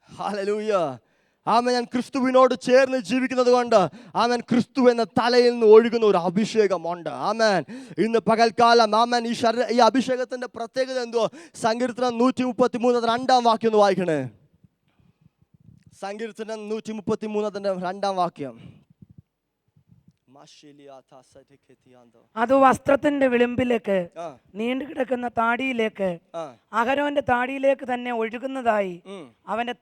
ഹല്ലേലൂയ. ആമേൻ. ഞാൻ ക്രിസ്തുവിനോട് ചേർന്ന് ജീവിക്കുന്നത് കൊണ്ട് ആമേൻ ക്രിസ്തു എന്ന തലയിൽ നിന്ന് ഒഴുകുന്ന ഒരു അഭിഷേകമുണ്ട്. ആമേൻ. ഇന്ന് പകൽക്കാലം ആമേൻ ഈ അഭിഷേകത്തിന്റെ പ്രത്യേകത എന്തോ? സങ്കീർത്തനം 133 2 വാക്യം ഒന്ന് വായിക്കണേ. സങ്കീർത്തനം 133 2 വാക്യം. അത് വസ്ത്രത്തിന്റെ വിളിമ്പിലേക്ക്, നീണ്ടുകിടക്കുന്ന താടിയിലേക്ക്, അഹരോന്റെ താടിയിലേക്ക് തന്നെ ഒഴുകുന്നതായി അവന്റെ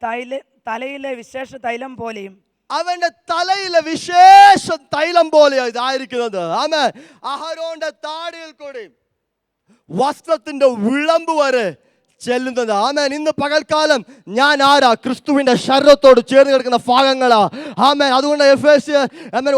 തലയിലെ വിശേഷ തൈലം പോലെയും. അവന്റെ തലയിലെ വിശേഷ തൈലം പോലെയാണ് ഇതായിരിക്കുന്നത്. ആമേൻ. അഹരോന്റെ താടിയിൽ കൂടി വസ്ത്രത്തിന്റെ വിളമ്പ് വരെ ചെല്ലുന്നത്. ആമേൻ. ഇന്ന് പകൽക്കാലം ഞാൻ ആരാ? ക്രിസ്തുവിന്റെ ശരീരത്തോട് ചേർന്ന് കിടക്കുന്ന ഭാഗങ്ങളാ. ആമേൻ. അതുകൊണ്ട് എഫേസ്യർ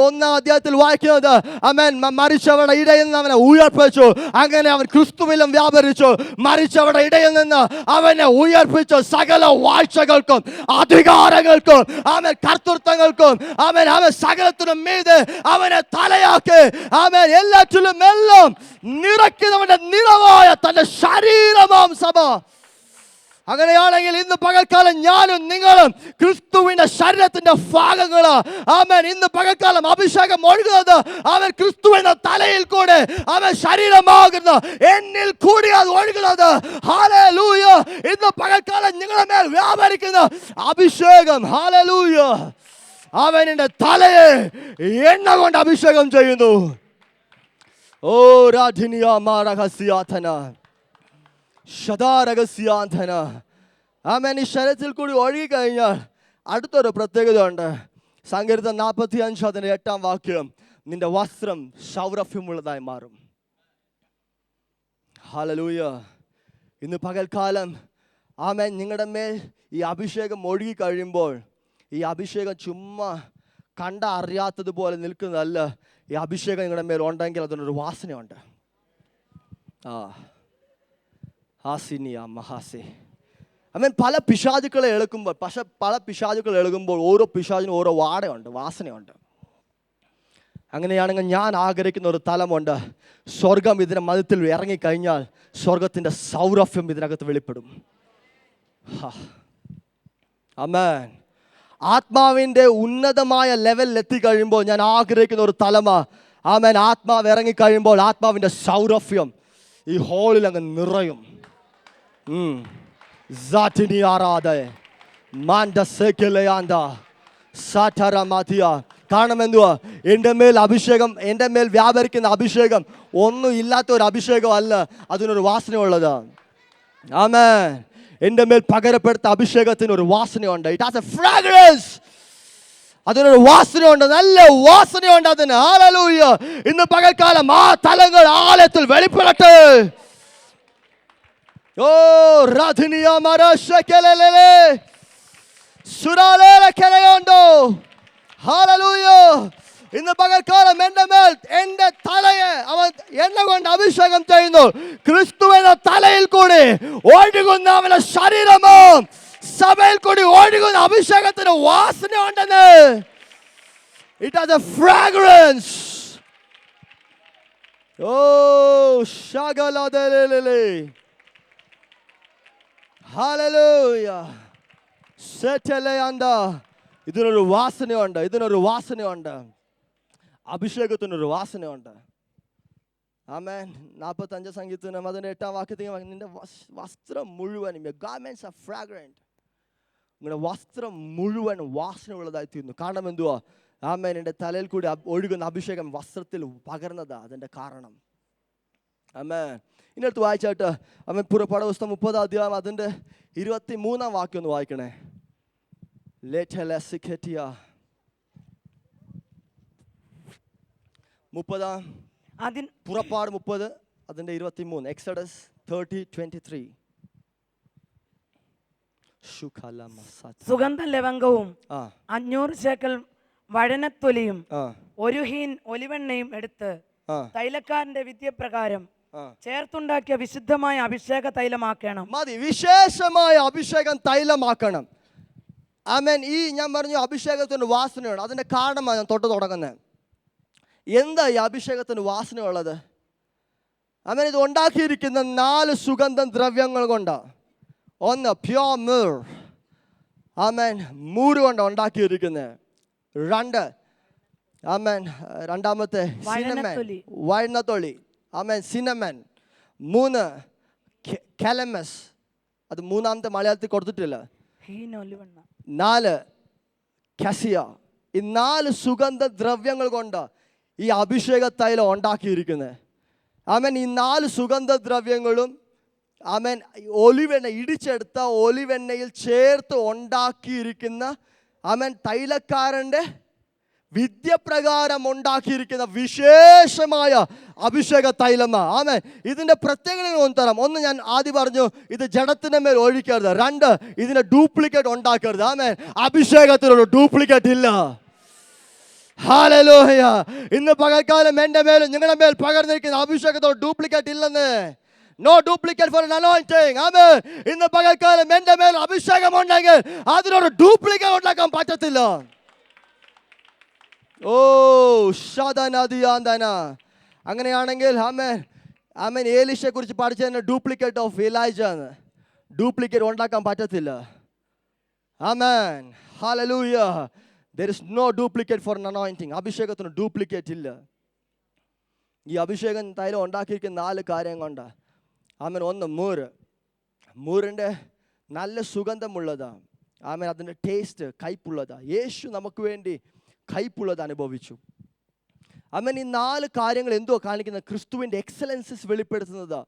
1 അധ്യായത്തിൽ വായിക്കുന്നത് ആമേൻ മരിച്ചവരുടെ ഇടയിൽ നിന്ന് അവനെ ഉയർപ്പിച്ചു. അങ്ങനെ അവൻ ക്രിസ്തുവിലും വ്യാപരിച്ചു. മരിച്ചവരുടെ ഇടയിൽ നിന്ന് അവനെ ഉയർപ്പിച്ചു. സകല വാഴ്ചകൾക്കും അധികാരങ്ങൾക്കും ആമേൻ കർത്തൃത്വങ്ങൾക്കും ആമേൻ സകലത്തിനും മീതെ അവനെ തലയാക്കി ആമേൻ എല്ലാറ്റിലും എല്ലാം നിറയ്ക്കുന്നവന്റെ നിറവായ തന്റെ ശരീരമാം സഭ. അങ്ങനെയാണെങ്കിൽ ഇന്ന് പകൽക്കാലം ഞാനും നിങ്ങളും ക്രിസ്തുവിന്റെ ശരീരത്തിന്റെ ഭാഗങ്ങളാ. ആമേൻ. ഇന്ന് പകൽക്കാലം അഭിഷേകം ഒഴുകുന്നത് അവൻ ക്രിസ്തുവിന്റെ തലയിൽ കൂടെ അവൻ ശരീരമാകുന്നു, എന്നിൽ കൂടി അത് ഒഴുകുന്നത്. ഹല്ലേലൂയ. ഇന്ന് പകൽക്കാലം നിങ്ങളുടെ മേൽ വ്യാപരിക്കുന്ന അഭിഷേകം. ഹല്ലേലൂയ. അവന്റെ തലയെ എണ്ണ കൊണ്ട് അഭിഷേകം ചെയ്യുന്നു. ഓ രാധിനിയ മാരഹസ്യാഥന ശതാരഹസ്യാന്ധന. ആമേൻ. ഈ ശരീരത്തിൽ കൂടി ഒഴുകി കഴിഞ്ഞാൽ അടുത്തൊരു പ്രത്യേകത ഉണ്ട്. സങ്കീർത്തനം 45 8 വാക്യം. നിന്റെ വസ്ത്രം സൗരഭ്യമുള്ളതായി മാറും. ഹല്ലേലൂയ. ഇന്ന് പകൽക്കാലം ആമേൻ നിങ്ങളുടെ മേൽ ഈ അഭിഷേകം ഒഴുകി കഴിയുമ്പോൾ ഈ അഭിഷേകം ചുമ്മാ കണ്ട അറിയാത്തതുപോലെ നിൽക്കുന്നതല്ല. ഈ അഭിഷേകം നിങ്ങളുടെ മേൽ ഉണ്ടെങ്കിൽ അതിനൊരു വാസനയുണ്ട്. ആമേൻ. പല പിശാചുക്കളെ എളുക്കുമ്പോൾ ഓരോ പിശാചിനും ഓരോ വാടയുണ്ട്, വാസനയുണ്ട്. അങ്ങനെയാണെങ്കിൽ ഞാൻ ആഗ്രഹിക്കുന്ന ഒരു തലമുണ്ട്. സ്വർഗം ഇതിന്റെ മധ്യത്തിൽ ഇറങ്ങിക്കഴിഞ്ഞാൽ സ്വർഗത്തിന്റെ സൗരഭ്യം ഇതിനകത്ത് വെളിപ്പെടും. ആമേൻ. ആത്മാവിൻ്റെ ഉന്നതമായ ലെവലിൽ എത്തിക്കഴിയുമ്പോൾ ഞാൻ ആഗ്രഹിക്കുന്ന ഒരു തലമ, ആമേൻ, ആത്മാവ് ഇറങ്ങിക്കഴിയുമ്പോൾ ആത്മാവിൻ്റെ സൗരഭ്യം ഈ ഹോളിൽ അങ്ങ് നിറയും. കാരണം എന്തുവാ, എൻ്റെ മേൽ അഭിഷേകം, എൻ്റെ മേൽ വ്യാപരിക്കുന്ന അഭിഷേകം ഒന്നും ഇല്ലാത്ത ഒരു അഭിഷേകം അല്ല, അതിനൊരു വാസനയുള്ളത്. ആമേൻ. എൻ്റെ മേൽ പകരപ്പെടുത്ത അഭിഷേകത്തിന് ഒരു വാസനയുണ്ട്. It has a fragrance. അതിനൊരു വാസനയുണ്ട്, നല്ല വാസനയുണ്ട് അതിന്. ഹല്ലേലൂയ. ഇന്ന് പകൽക്കാലം ആ തലങ്ങൾ ആലയത്തിൽ വെളിപ്പെടട്ടെ. ഓ രാധിനിയ മരശകലലേ സുരാലേല കരയുണ്ടോ. ഹല്ലേലൂയ. ഇന്ന് പകൽക്കാലം എൻ്റെ മേൽ, എൻ്റെ തലയെ അവൻ എന്നെ കൊണ്ട് അഭിഷേകം ചെയ്യുന്നു. ക്രിസ്തുവിന്റെ തലയിൽ കൂടി ഒഴുകുന്ന അവന്റെ ശരീരമോ സഭയിൽ കൂടി ഒഴുകുന്ന അഭിഷേകത്തിന് വാസന ഉണ്ടെന്ന്. It has a fragrance. ഓ ശകലദലലേ. ഹല്ലേലൂയ. സെറ്റലയണ്ട. ഇതിനൊരു വാസനയുണ്ട്, ഇതിനൊരു വാസനയുണ്ട്. അഭിഷേകത്തിനൊരു വാസനയുണ്ട്. ആമേൻ. 45 സംഗീതത്തിനും അതിൻ്റെ 8-ാം വാക്യത്തിൽ നിന്റെ വസ്ത്രം മുഴുവനും, your garments are fragrant. നിങ്ങളുടെ വസ്ത്രം മുഴുവൻ വാസനയുള്ളതായി തീർന്നു. കാരണം എന്തുവാ, ആമേൻ, എൻ്റെ തലയിൽ കൂടി ഒഴുകുന്ന അഭിഷേകം വസ്ത്രത്തിൽ പകർന്നതാ അതിൻ്റെ കാരണം. ആമേൻ. ഇനി അടുത്ത് വായിച്ചാട്ട് അവൻ പുറപ്പാട് പുസ്തകം 30-ാം അധ്യായം അതിൻ്റെ 23-ാം വാക്യം ഒന്ന് വായിക്കണേ. പുറപ്പാട് 30 അതിന്റെ 23. എക്സഡസ് 30:23. സുഗന്ധ ലവംഗവും 500 ശേക്കൽ വഴനത്തൊലിയും 1 ഹീൻ ഒലിവെണ്ണയും എടുത്ത് തൈലക്കാരന്റെ വിദ്യപ്രകാരം ചേർത്തുണ്ടാക്കിയ വിശുദ്ധമായ അഭിഷേക തൈലമാക്കണം. മതി, വിശേഷമായ അഭിഷേകം തൈലമാക്കണം. ആമേൻ. ഈ ഞാൻ പറഞ്ഞു അഭിഷേകത്തിന് വാസനയുണ്ട്. അതിന്റെ കാരണമാണ് ഞാൻ തൊട്ട് തുടങ്ങുന്നത്. എന്താ ഈ അഭിഷേകത്തിന് വാസനയുള്ളത്? ആമേൻ. ഇത് ഉണ്ടാക്കിയിരിക്കുന്ന 4 സുഗന്ധ ദ്രവ്യങ്ങൾ കൊണ്ടാണ്. ഒന്ന് പ്യോർ മിർ, ആമേൻ, മൂര് കൊണ്ട് ഉണ്ടാക്കിയിരിക്കുന്നത്. 2 ആമേൻ, രണ്ടാമത്തെ സിനമൻ, വഴനത്തൊലി, ആമേൻ, സിനമൻ. 3 കലമസ്, അത് മൂന്നാമത്തെ മലയാളത്തിൽ കൊടുത്തിട്ടില്ല. 4 കസിയ. ഈ 4 സുഗന്ധ ദ്രവ്യങ്ങൾ കൊണ്ട് ഈ അഭിഷേക തൈലം ഉണ്ടാക്കിയിരിക്കുന്നത്. ആമേൻ. ഈ 4 സുഗന്ധ ദ്രവ്യങ്ങളും ആമേൻ ഒലിവെണ്ണ, ഇടിച്ചെടുത്ത ഒലിവെണ്ണയിൽ ചേർത്ത് ഉണ്ടാക്കിയിരിക്കുന്ന, ആമേൻ, തൈലക്കാരൻ്റെ വിദ്യപ്രകാരം ഉണ്ടാക്കിയിരിക്കുന്ന വിശേഷമായ അഭിഷേക തൈലം. ആമേൻ. ഇതിൻ്റെ പ്രത്യേകതകൾ ഒന്ന് തരാം. ഒന്ന്, ഞാൻ ആദ്യം പറഞ്ഞു, ഇത് ജഡത്തിൻ്റെ മേൽ ഒഴിക്കരുത്. 2, ഇതിൻ്റെ ഡ്യൂപ്ലിക്കേറ്റ് ഉണ്ടാക്കരുത്. ആമേൻ. അഭിഷേകത്തിനൊരു ഡ്യൂപ്ലിക്കേറ്റ് ഇല്ല. ഹല്ലേലൂയ. ഇന്ന് പകൽക്കാലം എൻ്റെ മേലും നിങ്ങളുടെ മേൽ പകർന്നിരിക്കുന്ന അഭിഷേകത്തോട് ഡ്യൂപ്ലിക്കേറ്റ് ഇല്ലെന്ന്. No duplicate for an anointing. ആമേൻ. ഇന്ന് പകൽക്കാലം എൻ്റെ മേൽ അഭിഷേകം ഉണ്ടെങ്കിൽ അതിനൊരു ഡ്യൂപ്ലിക്കേറ്റ് ഉണ്ടാക്കാൻ പറ്റത്തില്ല. ഓ ഷദനദിയാന്തന. അങ്ങനെയാണെങ്കിൽ ആമേൻ, ആമേൻ, ഏലീശയെ കുറിച്ച് പഠിച്ചതിന് ഡ്യൂപ്ലിക്കേറ്റ് ഓഫ് എലൈജ എന്ന്. ഡ്യൂപ്ലിക്കേറ്റ് ഉണ്ടാക്കാൻ പറ്റത്തില്ല. ആമേൻ. ഹല്ലേലൂയ. There is no duplicate for an anointing. അഭിഷേകത്തിന് ഡ്യൂപ്ലിക്കേറ്റ് ഇല്ല. ഈ അഭിഷേകം തൈലം ഉണ്ടാക്കിയിരിക്കുന്ന 4 കാര്യം കൊണ്ട്. ആമേൻ. 1 മൂര്. മൂരിൻ്റെ നല്ല സുഗന്ധമുള്ളതാ. ആമേൻ. അതിൻ്റെ ടേസ്റ്റ് കയ്പുള്ളതാ. യേശു നമുക്ക് വേണ്ടി കയ്പുള്ളത് അനുഭവിച്ചു. ആമേൻ. ഈ 4 കാര്യങ്ങൾ എന്തോ കാണിക്കുന്നത്? ക്രിസ്തുവിൻ്റെ എക്സലൻസസ് വെളിപ്പെടുത്തുന്നതാ.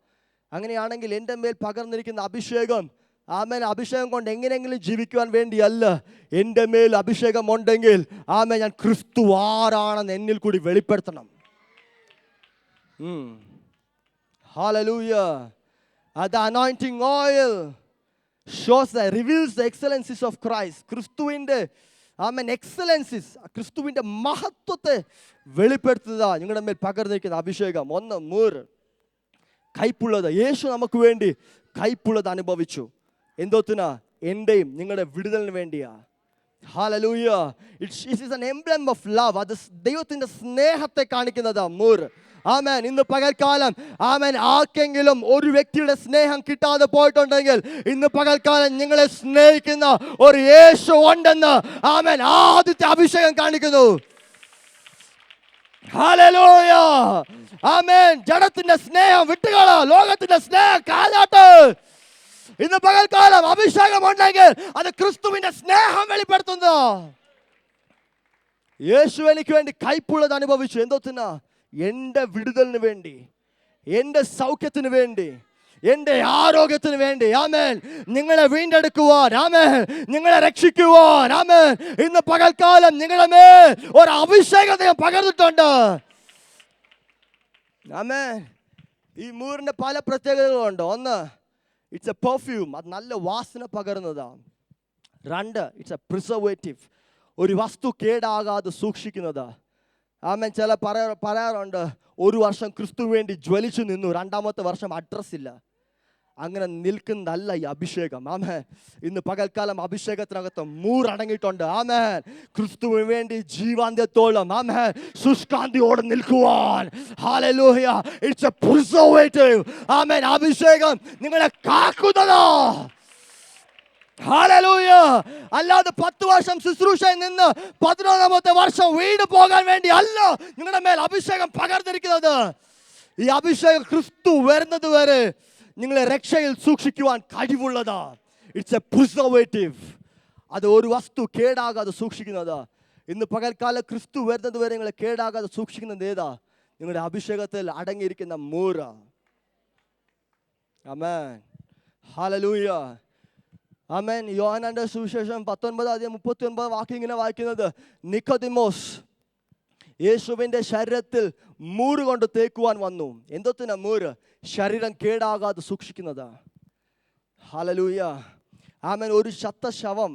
അങ്ങനെയാണെങ്കിൽ എൻ്റെ മേൽ പകർന്നിരിക്കുന്ന അഭിഷേകം, ആമേൻ, അഭിഷേകം കൊണ്ട് എങ്ങനെയെങ്കിലും ജീവിക്കുവാൻ വേണ്ടിയല്ല. എൻ്റെ മേൽ അഭിഷേകം ഉണ്ടെങ്കിൽ ആമേൻ, ഞാൻ ക്രിസ്തു ആരാണെന്ന് എന്നിൽ കൂടി വെളിപ്പെടുത്തണം. Hallelujah. The anointing oil shows that reveals the excellencies of Christ. ക്രിസ്തുവിൻ്റെ ആമേൻ എക്സലൻസിസ്, ക്രിസ്തുവിൻ്റെ മഹത്വത്തെ വെളിപ്പെടുത്തുക നിങ്ങളുടെ മേൽ പകർന്നിരിക്കുന്ന അഭിഷേകം. 1 മൂര്, കയ്പുള്ളത്. യേശു നമുക്ക് വേണ്ടി കയ്പുള്ളത് അനുഭവിച്ചു. എന്തോത്തിനാ? എൻ്റെയും നിങ്ങളുടെ വിടുതലിന് വേണ്ടിയാ. Hallelujah. It is an emblem of love. അത് ദൈവത്തിൻ്റെ സ്നേഹത്തെ കാണിക്കുന്നതാ മൂര്. ആമേൻ. ഇന്ന് പകൽക്കാലം ആമേൻ ആർക്കെങ്കിലും ഒരു വ്യക്തിയുടെ സ്നേഹം കിട്ടാതെ പോയിട്ടുണ്ടെങ്കിൽ ഇന്ന് പകൽക്കാലം നിങ്ങളെ സ്നേഹിക്കുന്ന ഒരു യേശു ഉണ്ടെന്ന് ആമേൻ ആദ്യത്തെ അഭിഷേകം കാണിക്കുന്നു. ഹല്ലേലൂയ. ആമേൻ. ജഡത്തിന്റെ സ്നേഹം വിട്ടുകള, ലോകത്തിന്റെ സ്നേഹം കാലാട്ട്. ഇന്ന് പകൽക്കാലം അഭിഷേകം ഉണ്ടെങ്കിൽ അത് ക്രിസ്തുവിന്റെ സ്നേഹം വെളിപ്പെടുത്തുന്നു. യേശു എനിക്ക് വേണ്ടി കൈപ്പുള്ളത് അനുഭവിച്ചു. എന്തോത്തിനാ? എൻ്റെ വിടുതലിന് വേണ്ടി, എൻ്റെ സൗഖ്യത്തിന് വേണ്ടി, എൻ്റെ ആരോഗ്യത്തിന് വേണ്ടി. ആമേൻ. നിങ്ങളെ വീണ്ടെടുക്കുവാൻ, ആമേൻ, നിങ്ങളെ രക്ഷിക്കുവാൻ, ആമേൻ. ഇന്ന് പകൽക്കാലം നിങ്ങളുടെ മേൽ ഒരു അഭിഷേകത്തെ പകർന്നിട്ടുണ്ട്. ആമേൻ. ഈ മൂറിന്റെ പല പ്രത്യേകതകളുണ്ട്. ഒന്ന്, ഇറ്റ്സ് എ പെർഫ്യൂം, അത് നല്ല വാസന പകരുന്നതാണ്. രണ്ട്, ഇറ്റ്സ് എ പ്രിസർവേറ്റീവ്, ഒരു വസ്തു കേടാകാതെ സൂക്ഷിക്കുന്നത്. ആമേൻ. ചില പറയാറുണ്ട്, ഒരു വർഷം ക്രിസ്തു വേണ്ടി ജ്വലിച്ചു നിന്നു, രണ്ടാമത്തെ വർഷം അഡ്രസ് ഇല്ല. അങ്ങനെ നിൽക്കുന്നതല്ല ഈ അഭിഷേകം. ആമേൻ. ഇന്ന് പകൽക്കാലം അഭിഷേകത്തിനകത്ത് മൂറടങ്ങിയിട്ടുണ്ട്. ആമേൻ. ക്രിസ്തുവിന് വേണ്ടി ജീവാന്ത്യത്തോളം ആമേൻ ശുഷ്കാന്തിയോടെ നിൽക്കുവാൻ. ഹല്ലേലൂയ. It's a preservative. ആമേൻ. അഭിഷേകം നിങ്ങളെ കാക്കുന്നതാ. ഹല്ലേലൂയ. അല്ലാതെ 10 വർഷം ശുശ്രൂഷയിൽ നിന്ന് 11ാമത്തെ വർഷം വീട് പോകാൻ വേണ്ടി അല്ല നിങ്ങളുടെ മേൽ അഭിഷേകം പകർന്നിരിക്കുന്നത്. ഈ അഭിഷേകം ക്രിസ്തു വരുന്നത് വരെ നിങ്ങളെ രക്ഷയിൽ സൂക്ഷിക്കുവാൻ കഴിവുള്ളതാ. It's a preservative. അത് ഒരു വസ്തു കേടാകാതെ സൂക്ഷിക്കുന്നതാ. ഇന്ന് പകൽക്കാലം ക്രിസ്തു വരുന്നത് വരെ നിങ്ങളെ കേടാകാതെ സൂക്ഷിക്കുന്നത് ഏതാ? നിങ്ങളുടെ അഭിഷേകത്തിൽ അടങ്ങിയിരിക്കുന്ന മൂറ. ആമേൻ. ഹല്ലേലൂയ. ആമേൻ. യോഹന്നാന്റെ സുവിശേഷം 19:39 വാക്യം ഇങ്ങനെ വായിക്കുന്നത്, നിക്കോദിമോസ് യേശുവിൻ്റെ ശരീരത്തിൽ മൂറ് കൊണ്ട് തേക്കുവാൻ വന്നു. എന്തോത്തിനാ മൂറ്? ശരീരം കേടാകാതെ സൂക്ഷിക്കുന്നതാ. ഹല്ലേലൂയ. ആമേൻ. ഒരു ചത്ത ശവം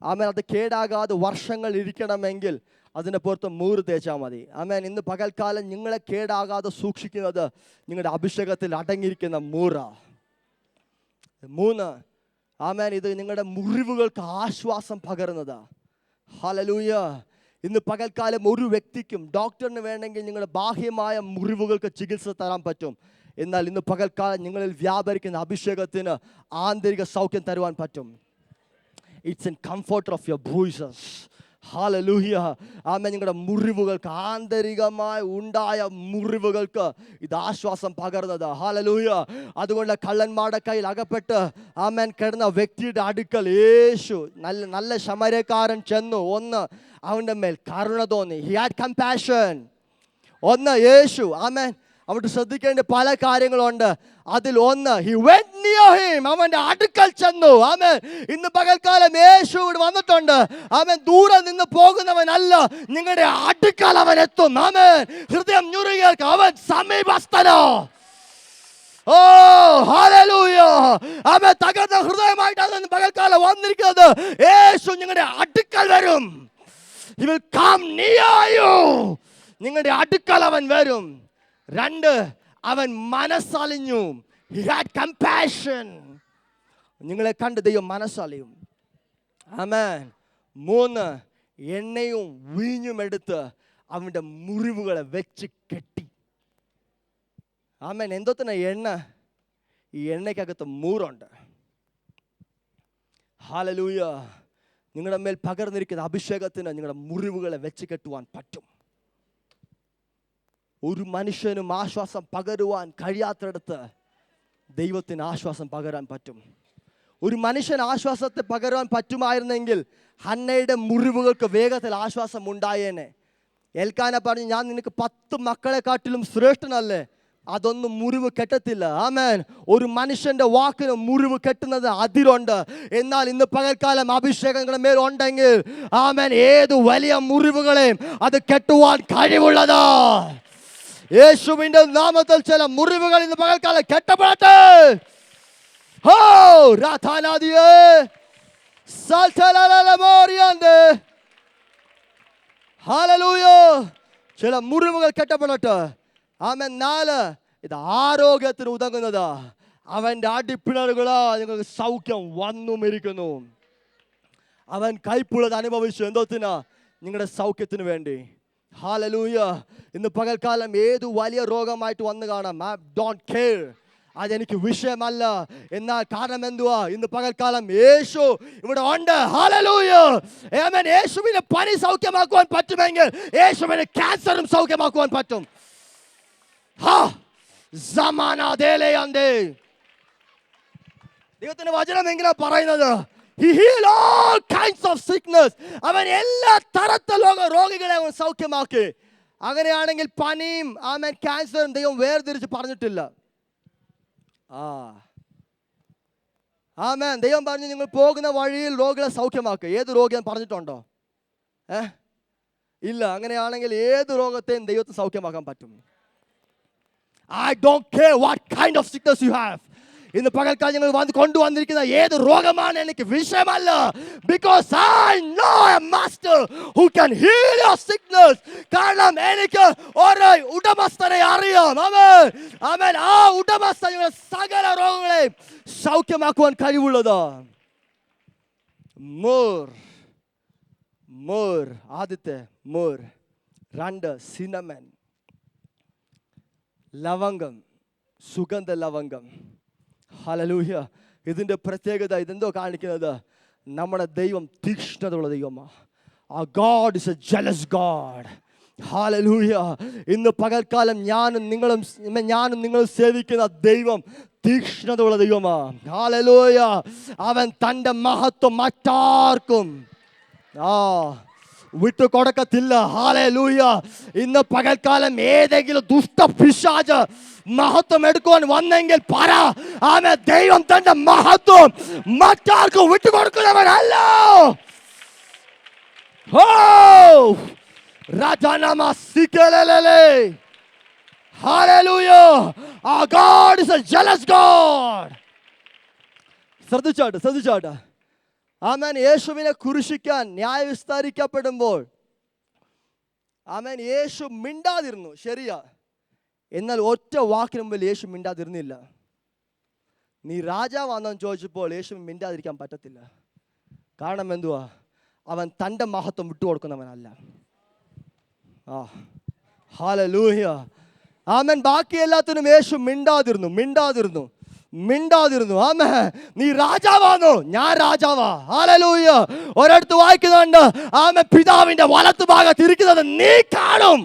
ആമേൻ അത് കേടാകാതെ വർഷങ്ങൾ ഇരിക്കണമെങ്കിൽ അതിൻ്റെ പുറത്ത് മൂറ് തേച്ചാൽ മതി. ആമേൻ. ഇന്ന് പകൽക്കാലം നിങ്ങളെ കേടാകാതെ സൂക്ഷിക്കുന്നത് നിങ്ങളുടെ അഭിഷേകത്തിൽ അടങ്ങിയിരിക്കുന്ന മൂറ. 3, ആമേൻ, ഇത് നിങ്ങളുടെ മുറിവുകൾക്ക് ആശ്വാസം പകരുന്നതാ. ഹല്ലേലൂയ. ഇന്ന് പകൽക്കാലം ഒരു വ്യക്തിക്കും ഡോക്ടറിന് വേണമെങ്കിൽ നിങ്ങളുടെ ബാഹ്യമായ മുറിവുകൾക്ക് ചികിത്സ തരാൻ പറ്റും. എന്നാൽ ഇന്ന് പകൽക്കാലം നിങ്ങളിൽ വ്യാപരിക്കുന്ന അഭിഷേകത്തിന് ആന്തരിക സൗഖ്യം തരുവാൻ പറ്റും. It's in comfort of your bruises. ഹല്ലേലൂയ. ആമേൻ. നിങ്ങളുടെ മുറിവുകൾക്ക്, ആന്തരികമായി ഉണ്ടായ മുറിവുകൾക്ക് ഇത് ആശ്വാസം പകർന്നത്. ഹല്ലേലൂയ. അതുകൊണ്ട് കള്ളന്മാരുടെ കയ്യിൽ അകപ്പെട്ട് ആമേൻ കിടന്ന വ്യക്തിയുടെ അടുക്കൽ യേശു നല്ല ശമര്യക്കാരൻ ചെന്നു. ഒന്ന്, അവൻ്റെ മേൽ കരുണ തോന്നി. He had compassion. ഒന്ന്, യേശു ആമേൻ അവിടെ ശ്രദ്ധിക്കേണ്ട പല കാര്യങ്ങളുണ്ട്. അതിൽ ഒന്ന്, he went near him, അവന്റെ അടുക്കൽ ചെന്നു. ആമേൻ. ഇന്ന് പകൽക്കാലം യേശു ഇവിടെ വന്നിട്ടുണ്ട്. ആമേൻ. ദൂരെ നിന്ന് പോകുന്നവനല്ല, നിങ്ങളുടെ അടുക്കൽ അവൻ എത്തും. ആമേൻ. ഹൃദയം ഞുറുകിയാൽ അവൻ സമീപസ്ഥനോ. ഓ ഹല്ലേലൂയ. ആമേൻ. തകർന്ന ഹൃദയമായിട്ടാണ് പകൽക്കാലം വന്നിരിക്കുന്നത്. യേശു നിങ്ങളുടെ അടുക്കൽ വരും. He will come near you. നിങ്ങളുടെ അടുക്കൽ അവൻ വരും. 2, അവൻ മനസ്സലിഞ്ഞു. He had compassion. നിങ്ങളെ കണ്ട് ദൈവം മനസ്സലിയും. ആമേൻ. 3, എണ്ണയും വീഞ്ഞും എടുത്ത് അവൻ്റെ മുറിവുകളെ വെച്ച് കെട്ടി. ആമേൻ. എന്തോത്തന്നെ എണ്ണ? ഈ എണ്ണയ്ക്കകത്ത് മൂറുണ്ട്. ഹല്ലേലൂയ. നിങ്ങളുടെ മേൽ പകർന്നിരിക്കുന്ന അഭിഷേകത്തിന് നിങ്ങളുടെ മുറിവുകളെ വെച്ച് കെട്ടുവാൻ പറ്റും. ഒരു മനുഷ്യനും ആശ്വാസം പകരുവാൻ കഴിയാത്തിടത്ത് ദൈവത്തിന് ആശ്വാസം പകരാൻ പറ്റും. ഒരു മനുഷ്യൻ ആശ്വാസത്തെ പകരാൻ പറ്റുമായിരുന്നെങ്കിൽ ഹന്നയുടെ മുറിവുകൾക്ക് വേഗത്തിൽ ആശ്വാസം ഉണ്ടായേനെ. എൽക്കാന പറഞ്ഞു, ഞാൻ നിനക്ക് 10 മക്കളെക്കാട്ടിലും ശ്രേഷ്ഠനല്ലേ. അതൊന്നും മുറിവ് കെട്ടത്തില്ല. ആമേൻ. ഒരു മനുഷ്യന്റെ വാക്കിന് മുറിവ് കെട്ടുന്നത് അതിരുണ്ട്. എന്നാൽ ഇന്ന് പകൽക്കാലം അഭിഷേകങ്ങളുടെ മേൽ ഉണ്ടെങ്കിൽ ആമേൻ ഏത് വലിയ മുറിവുകളെയും അത് കെട്ടുവാൻ കഴിവുള്ളതാ. യേശുവിന്റെ നാമത്തിൽ ചില മുറിവുകൾ ഇന്ന് പകൽക്കാലം കെട്ടപ്പെടട്ടെ. ഹോ രാധാനാദിയേ സൽതലലമോറിയന്തേ. ഹല്ലേലൂയ. ചില മുറിവുകൾ കെട്ടപ്പെടട്ടെ. ആമേൻ. 4, ഇത് ആരോഗ്യത്തിന് ഉതകുന്നതാ. അവൻ്റെ അടിപ്പിണറുകളാ നിങ്ങൾക്ക് സൗഖ്യം വന്നുമിരിക്കുന്നു. അവൻ കൈപ്പുള്ളത് അനുഭവിച്ചു. എന്തോത്തിനാ? നിങ്ങളുടെ സൗഖ്യത്തിന് വേണ്ടി. ഹല്ലേലൂയ. ഇന്ന് പകൽക്കാലം ഏത് വലിയ രോഗമായിട്ട് വന്ന് കാണാം, ഐ ഡോണ്ട് കെയർ, അതെനിക്ക് വിഷയമല്ല. എന്നാൽ കാരണം എന്തുവാ? ഇന്ന് പകൽക്കാലം യേശു ഇവിടെ ഉണ്ട്. ഹല്ലേലൂയ. ആമേൻ. യേശുവിനെ പനി സൗഖ്യമാക്കുവാൻ പറ്റുമെങ്കിൽ യേശുവിനെ ക്യാൻസറും സൗഖ്യമാക്കുവാൻ പറ്റും. ദൈവത്തിന്റെ വചനം എങ്ങനെ പറയുന്നത്? He healed all kinds of sickness. അവൻ എല്ലാ തരത്തിലുള്ള രോഗികളെ അവൻ സൗഖ്യമാക്കി. അങ്ങനെയാണെങ്കിൽ പനിയും ആമേൻ ക്യാൻസറും ദൈവം വേർതിരിച്ച് പറഞ്ഞിട്ടില്ല. ആമേൻ. ദൈവം പറഞ്ഞു നിങ്ങൾ പോകുന്ന വഴിയിൽ രോഗികളെ സൗഖ്യമാക്കുക. ഏത് രോഗിയും പറഞ്ഞിട്ടുണ്ടോ? ഇല്ല. അങ്ങനെയാണെങ്കിൽ ഏത് രോഗത്തെയും ദൈവത്തിന് സൗഖ്യമാക്കാൻ പറ്റും. I don't care what kind of sickness you have. ഇന്ന് പകൽക്കാലം ഞങ്ങൾ കൊണ്ടുവന്നിരിക്കുന്ന ഏത് രോഗമാണ് എനിക്ക് വിഷയമല്ല. Because I know a master who can heal your sickness. കാരണം എനിക്ക് ഒരു ഉടമസ്ഥനെ അറിയാം. ആമേൻ. ആമേൻ. ആ ഉടമസ്ഥൻ സകല രോഗങ്ങളെയും സൗഖ്യമാക്കുവാൻ കഴിവുള്ളതാ. മോർ ആദ്യത്തെ മോർ, രണ്ട് സിനമൻ ലവംഗം, സുഗന്ധ ലവംഗം. ഹല്ലേലൂയ. ഇതിൻ്റെ പ്രത്യേകത ഇതെന്തോ കാണിക്കുന്നത്? നമ്മുടെ ദൈവം തീക്ഷ്ണതയുള്ള ദൈവമാണ്. Our God is a jealous God. Hallelujah. ഇന്ന് പകൽക്കാലം ഞാനും നിങ്ങളും സേവിക്കുന്ന ദൈവം തീക്ഷ്ണതയുള്ള ദൈവമാണ്. ഹല്ലേലൂയ. അവൻ തൻ്റെ മഹത്വം മറ്റാർക്കും വിട്ടു കൊടുക്കത്തില്ല. ഹല്ലേലൂയ. ഇന്ന് പകൽക്കാലം ഏതെങ്കിലും ദുഷ്ട പിശാച് മഹത്വം എടുക്കുവാൻ വന്നെങ്കിൽ പറ, ആമേൻ, ദൈവം തന്റെ മഹത്വം മറ്റാർക്കും വിട്ടുകൊടുക്കുന്നവനല്ല. Our God is a jealous God. ശ്രദ്ധിച്ചാട്ടെ. ആമേൻ. യേശുവിനെ കുരിശിക്കാൻ ന്യായവിസ്താരിക്കപ്പെടുമ്പോൾ ആമേൻ യേശു മിണ്ടാതിരുന്നു, ശരിയാ. എന്നാൽ ഒറ്റ വാക്കിന് മുമ്പിൽ യേശു മിണ്ടാതിരുന്നില്ല. നീ രാജാവാണെന്ന് ചോദിച്ചപ്പോൾ യേശു മിണ്ടാതിരിക്കാൻ പറ്റത്തില്ല. കാരണം എന്തുവാ? അവൻ തൻ്റെ മഹത്വം വിട്ടുകൊടുക്കുന്നവനല്ല. ഹല്ലേലൂയ. ആമേൻ. ബാക്കി എല്ലാത്തിനും യേശു മിണ്ടാതിരുന്നു. ആമേൻ. നീ രാജാവാണോ? ഞാൻ രാജാവാ. ഹല്ലേലൂയ. ഒരിടത്ത് വായിക്കുന്നുണ്ട്, ആമേൻ, പിതാവിന്റെ വലത്ത് ഭാഗത്ത് ഇരിക്കുന്നത് നീ കാണും.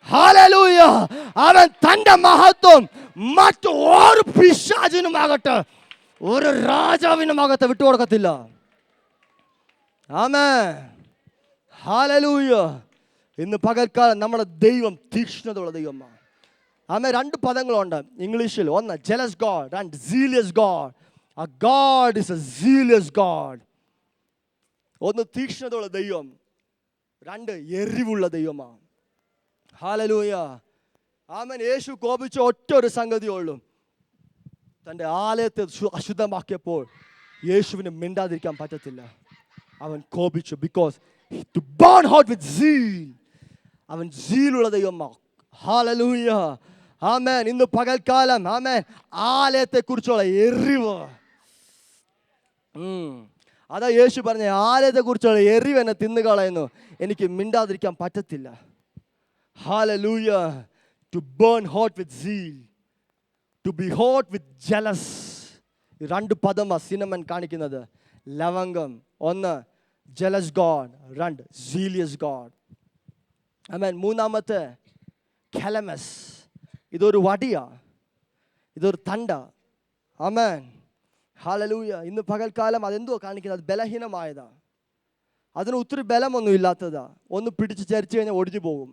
ഹല്ലേലൂയ. അവൻ തന്റെ മഹത്വം മറ്റു ഒരു പിശാചിനുമാകട്ടെ ഒരു രാജാവിനുമാകട്ടെ വിട്ടുകൊടുക്കത്തില്ല. ആമേൻ. ഹല്ലേലൂയ. ഇന്ന് പകൽക്കാലം നമ്മുടെ ദൈവം തീക്ഷ്ണതയുള്ള ദൈവമാണ്. ആമേൻ. രണ്ട് പദങ്ങളുണ്ട് ഇംഗ്ലീഷിൽ. ഒന്ന് jealous God, രണ്ട് zealous God. A God is a zealous God. ഒന്ന് തീക്ഷ്ണതയുള്ള ദൈവം, രണ്ട് എരിവുള്ള ദൈവമാണ്. ഹല്ലേലൂയ. ആമേൻ. യേശു കോപിച്ച ഒറ്റ ഒരു സംഗതിയുള്ളൂ. തൻ്റെ ആലയത്തെ അശുദ്ധമാക്കിയപ്പോൾ യേശുവിന് മിണ്ടാതിരിക്കാൻ പറ്റത്തില്ല. അവൻ കോപിച്ചു. Because to burn hot with zeal. അവൻ സീലുള്ള ദൈവമാണ്. ഹല്ലേലൂയ. ആമേൻ. ഇന്ന് പകൽക്കാലം ആമേൻ ആലയത്തെ കുറിച്ചുള്ള എരിവ്, അതാ യേശു പറഞ്ഞ ആലയത്തെ കുറിച്ചുള്ള എരിവ് എന്നെ തിന്നുകളയുന്നു. എനിക്ക് മിണ്ടാതിരിക്കാൻ പറ്റത്തില്ല. Hallelujah. To burn hot with zeal, to be hot with jealous. രണ്ട് പദമാണ് സിനമൻ കാണിക്കുന്നത്. ലവംഗം ഒന്ന് jealous God, രണ്ട് zealous God. ആമേൻ. മൂന്നാമത്തെ കലമസ്. ഇതൊരു വടിയാ, ഇതൊരു തണ്ട. ആമേൻ. ഹല്ലേലൂയ. ഇന്ന് പകൽക്കാലം അതെന്തോ കാണിക്കുന്നത്? ബലഹീനമായതാ. അതിന് ഒത്തിരി ബലമൊന്നും ഇല്ലാത്തതാ. ഒന്ന് പിടിച്ച് ചരിച്ചു കഴിഞ്ഞാൽ ഒടിഞ്ഞു പോകും.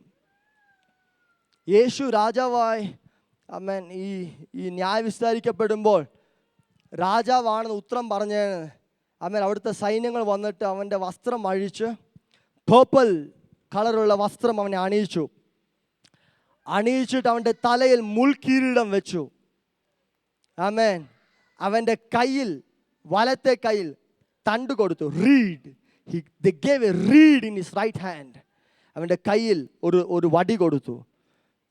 യേശു രാജാവായി ആമേൻ ഈ ന്യായം വിസ്താരിക്കപ്പെടുമ്പോൾ രാജാവാണെന്ന് ഉത്തരം പറഞ്ഞ് ആമേൻ അവിടുത്തെ സൈന്യങ്ങൾ വന്നിട്ട് അവൻ്റെ വസ്ത്രം അഴിച്ച് പേർപ്പിൾ കളറുള്ള വസ്ത്രം അവനെ അണിയിച്ചിട്ട് അവൻ്റെ തലയിൽ മുൾക്കിരീടം വെച്ചു. ആമേൻ. അവൻ്റെ കയ്യിൽ, വലത്തെ കയ്യിൽ തണ്ട് കൊടുത്തു. Read. They gave a reed in his right hand. അവൻ്റെ കയ്യിൽ ഒരു വടി കൊടുത്തു.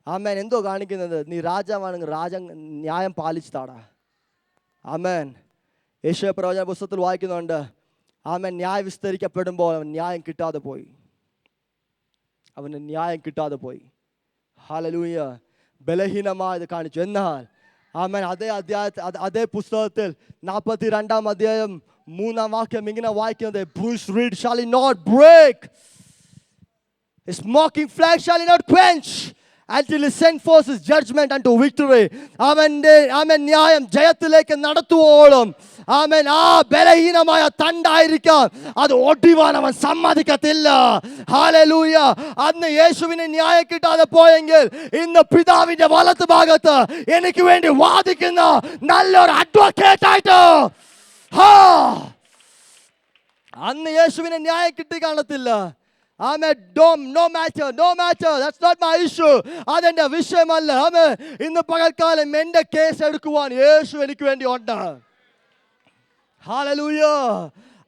ആമേൻ. എന്തോ കാണിക്കുന്നത്? നീ രാജാവാണെങ്കിൽ ന്യായം പാലിച്ചു താടാ. ആമേൻ. യെശയ്യാ പ്രവചന പുസ്തകത്തിൽ വായിക്കുന്നുണ്ട്, ആമേൻ, ന്യായം വിസ്തരിക്കപ്പെടുമ്പോൾ അവൻ ന്യായം കിട്ടാതെ പോയി. അവന് ന്യായം കിട്ടാതെ പോയി. ഹല്ലേലൂയ. ബലഹീനമായത് കാണിച്ചു. എന്നാൽ ആമേൻ അതേ പുസ്തകത്തിൽ 42 അധ്യായം 3 വാക്യം ഇങ്ങനെ വായിക്കുന്നത്, Bruised reed shall he not break, his mocking flag shall he not quench, until he send forth his judgment unto victory. അവൻ ന്യായം ജയത്തിലേക്ക് നടത്തുവോളം ആമേൻ ആ ബലഹീനമായ തണ്ടായിരിക്കാം അത് ഒടിവാൻ അവൻ സമ്മതിക്കത്തില്ല. ഹല്ലേലൂയ. അന്ന് യേശുവിന് ന്യായം കിട്ടാതെ പോയെങ്കിൽ ഇന്ന് പിതാവിന്റെ വലത്ത് ഭാഗത്ത് എനിക്ക് വേണ്ടി വാദിക്കുന്ന നല്ലൊരു അഡ്വക്കേറ്റ് ആയിട്ട് അന്ന് യേശുവിന് ന്യായം കിട്ടി കാണത്തില്ല. Amen. No matter. That's not my issue. അതെന്റെ വിഷയമല്ല. ആമേൻ. ഇന്ന് പകൽക്കാലം എന്റെ കേസ് എടുക്കുവാൻ യേശു എനിക്ക് വേണ്ടി ഉണ്ട്. ഹല്ലേലൂയ.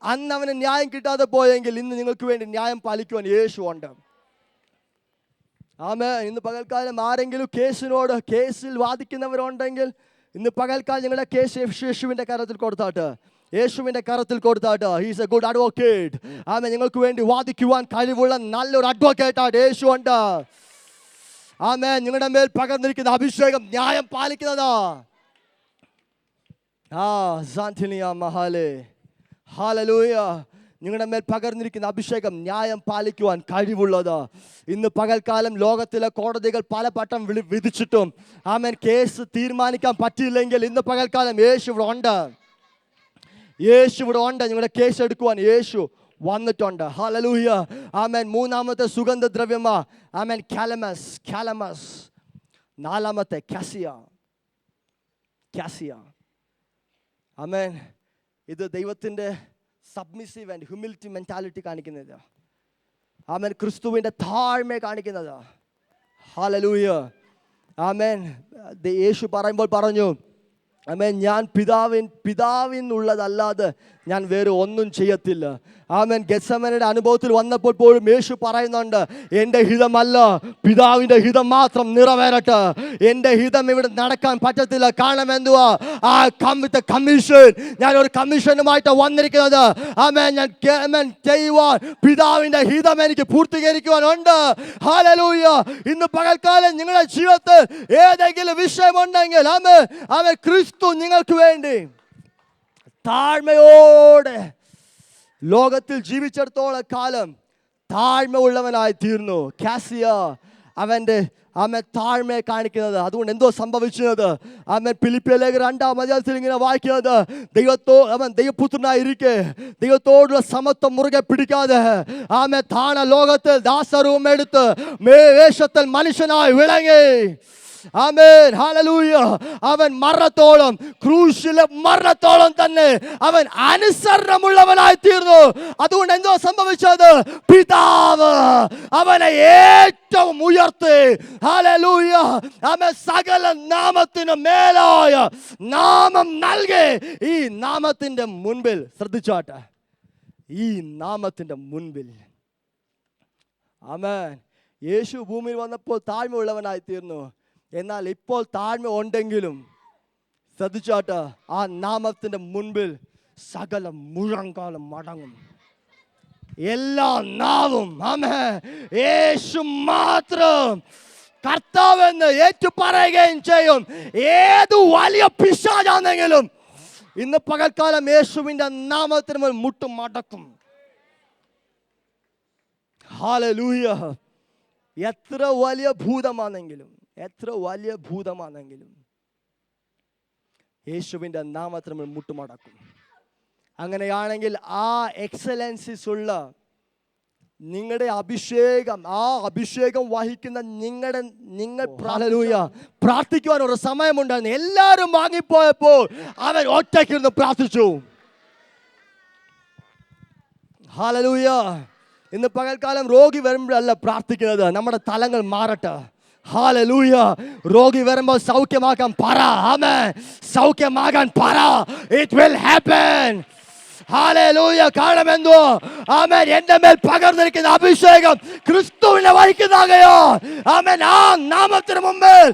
അന്ന് അവന് ന്യായം കിട്ടാതെ പോയെങ്കിൽ ഇന്ന് നിങ്ങൾക്ക് വേണ്ടി ന്യായം പാലിക്കുവാൻ യേശു ഉണ്ട്. ആമേൻ. ഇന്ന് പകൽക്കാലം ആരെങ്കിലും കേസിൽ വാദിക്കുന്നവരുണ്ടെങ്കിൽ ഇന്ന് പകൽക്കാലം നിങ്ങളുടെ കേസ് യേശുവിന്റെ കരത്തിൽ കൊടുത്താട്ട്. യേശുവിന്റെ കരത്തിൽ കൊടുത്താട്ട്. He's a good advocate. ആമേൻ. നിങ്ങൾക്ക് വേണ്ടി വാദിക്കുവാൻ കഴിവുള്ള നല്ലൊരു അഡ്വക്കേറ്റ് ആയിട്ട് യേശു ഉണ്ട്. ആമേൻ. നിങ്ങളുടെ മേൽ പകർന്നിരിക്കുന്ന അഭിഷേകം ന്യായം പാലിക്കുന്നതാ. ഹല്ലേലൂയ. നിങ്ങളുടെ മേൽ പകർന്നിരിക്കുന്ന അഭിഷേകം ന്യായം പാലിക്കുവാൻ കഴിവുള്ളത്. ഇന്ന് പകൽക്കാലം ലോകത്തിലെ കോടതികൾ പലവട്ടം വിധിച്ചിട്ടും ആമേൻ കേസ് തീരുമാനിക്കാൻ പറ്റിയില്ലെങ്കിൽ ഇന്ന് പകൽക്കാലം യേശു ഇവിടെ ഉണ്ട്. നിങ്ങളുടെ കേസ് എടുക്കുവാൻ യേശു വന്നിട്ടുണ്ട്. ഹല്ലേലൂയ. ആമേൻ. മൂന്നാമത്തെ സുഗന്ധദ്രവ്യമാ ആമേൻ കാലമസ്. നാലാമത്തെ കാസിയ. ആമേൻ. ഇത് ദൈവത്തിന്റെ സബ്മിസീവ് ആൻഡ് ഹ്യൂമിലിറ്റി മെന്റാലിറ്റി കാണിക്കുന്നത്. ആമേൻ. ക്രിസ്തുവിന്റെ താഴ്മ കാണിക്കുന്നത്. ഹല്ലേലൂയ. ആമേൻ. യേശു പറയുമ്പോൾ പറഞ്ഞു, ആമേൻ, ഞാൻ പിതാവിനുള്ളതല്ലാതെ ഞാൻ വേറെ ഒന്നും ചെയ്യത്തില്ല. ആമേൻ. ഗെത്സമനയുടെ അനുഭവത്തിൽ വന്നപ്പോൾ പോലും യേശു പറയുന്നുണ്ട്, എൻ്റെ ഹിതമല്ല പിതാവിൻ്റെ ഹിതം മാത്രം നിറവേറട്ടെ. എൻ്റെ ഹിതം ഇവിടെ നടക്കാൻ പറ്റത്തില്ല. കാരണം എന്തുവാ? കമ്മീഷൻ. ഞാൻ ഒരു കമ്മീഷനുമായിട്ട് വന്നിരിക്കുന്നത്. ആമേൻ. ഞാൻ ചെയ്യുവാൻ പിതാവിൻ്റെ ഹിതം എനിക്ക് പൂർത്തീകരിക്കുവാനുണ്ട്. ഹല്ലേലൂയ. ഇന്ന് പകൽക്കാലം നിങ്ങളുടെ ജീവിതത്തിൽ ഏതെങ്കിലും വിഷയമുണ്ടെങ്കിൽ ആമേൻ ക്രിസ്തു നിങ്ങൾക്ക് വേണ്ടി താഴ്മയോടെ ലോകത്തിൽ ജീവിച്ചിടത്തോളം കാലം താഴ്മ ഉള്ളവനായി തീർന്നു. കാസിയ അവൻ്റെ താഴ്മയെ കാണിക്കുന്നത്. അതുകൊണ്ട് എന്തോ സംഭവിച്ചത്? ഫിലിപ്പിയ ലേഖനം 2 അധ്യായത്തിൽ ഇങ്ങനെ വായിക്കുന്നത്, ദൈവപുത്രനായിരിക്കെ ദൈവത്തോടുള്ള സമത്വം മുറുകെ പിടിക്കാതെ താണ ലോകത്തിൽ ദാസരൂപം എടുത്ത് വേഷത്തിൽ മനുഷ്യനായി വിളങ്ങി. ആമേൻ. ഹല്ലേലൂയ. അവൻ മരണത്തോളം, ക്രൂശിലെ മരണത്തോളം തന്നെ അവൻ അനുസരണമുള്ളവനായി തീർന്നു. അതുകൊണ്ട് എന്തോ സംഭവിച്ചത്? പിതാവ് അവനെ ഏറ്റവും ഉയർത്തി. ഹല്ലേലൂയ. അവൻ സകല നാമത്തിന് മേലായ നാമം നൽകി. ഈ നാമത്തിന്റെ മുൻപിൽ ശ്രദ്ധിച്ചാട്ടെ, ഈ നാമത്തിന്റെ മുൻപിൽ ആമേൻ. യേശു ഭൂമിയിൽ വന്നപ്പോൾ താഴ്മയുള്ളവനായി തീർന്നു. എന്നാൽ ഇപ്പോൾ താഴ്മ ഉണ്ടെങ്കിലും ശ്രദ്ധിച്ചാട്ട്, ആ നാമത്തിന്റെ മുൻപിൽ സകല മുഴങ്കാലം മടങ്ങും. എല്ലാ നാവും ആമേൻ യേശു മാത്രം കർത്താവെന്ന് ഏറ്റുപറയുകയും ചെയ്യും. ഏതു വലിയ പിശാചാണെങ്കിലും ഇന്ന് പകൽക്കാലം യേശുവിന്റെ നാമത്തിന് മുന്നിൽ മുട്ടും മടക്കും. ഹല്ലേലൂയ. എത്ര വലിയ ഭൂതമാണെങ്കിലും യേശുവിൻ്റെ നാമത്തിന് മുട്ടുമടക്കും. അങ്ങനെയാണെങ്കിൽ ആ എക്സലൻസിസ് ഉള്ള നിങ്ങളുടെ അഭിഷേകം, ആ അഭിഷേകം വഹിക്കുന്ന നിങ്ങൾ പ്രാർത്ഥിക്കുവാൻ ഒരു സമയമുണ്ടായിരുന്നു. എല്ലാവരും വാങ്ങിപ്പോയപ്പോൾ അവൻ ഒറ്റയ്ക്കിരുന്ന് പ്രാർത്ഥിച്ചു. ഹല്ലേലൂയ. ഇന്ന് പകൽക്കാലം രോഗി വരുമ്പോഴല്ല പ്രാർത്ഥിക്കുന്നത്, നമ്മുടെ തലങ്ങൾ മാറട്ടെ. ഹല്ലേലൂയ. രോഗി വരുമ്പോൾ സൗഖ്യമാക്കാൻ പറ. ആമേൻ. സൗഖ്യമാകാൻ പറ. It will happen. ഹല്ലേലൂയ. കാരണം എന്തോ? ആമേൻ. എൻ്റെ മേൽ പകർന്നിരിക്കുന്ന അഭിഷേകം ക്രിസ്തുവിനെ വഹിക്കുന്നതാകയോ. ആമേൻ. ആ നാമത്തിന് മുമ്പിൽ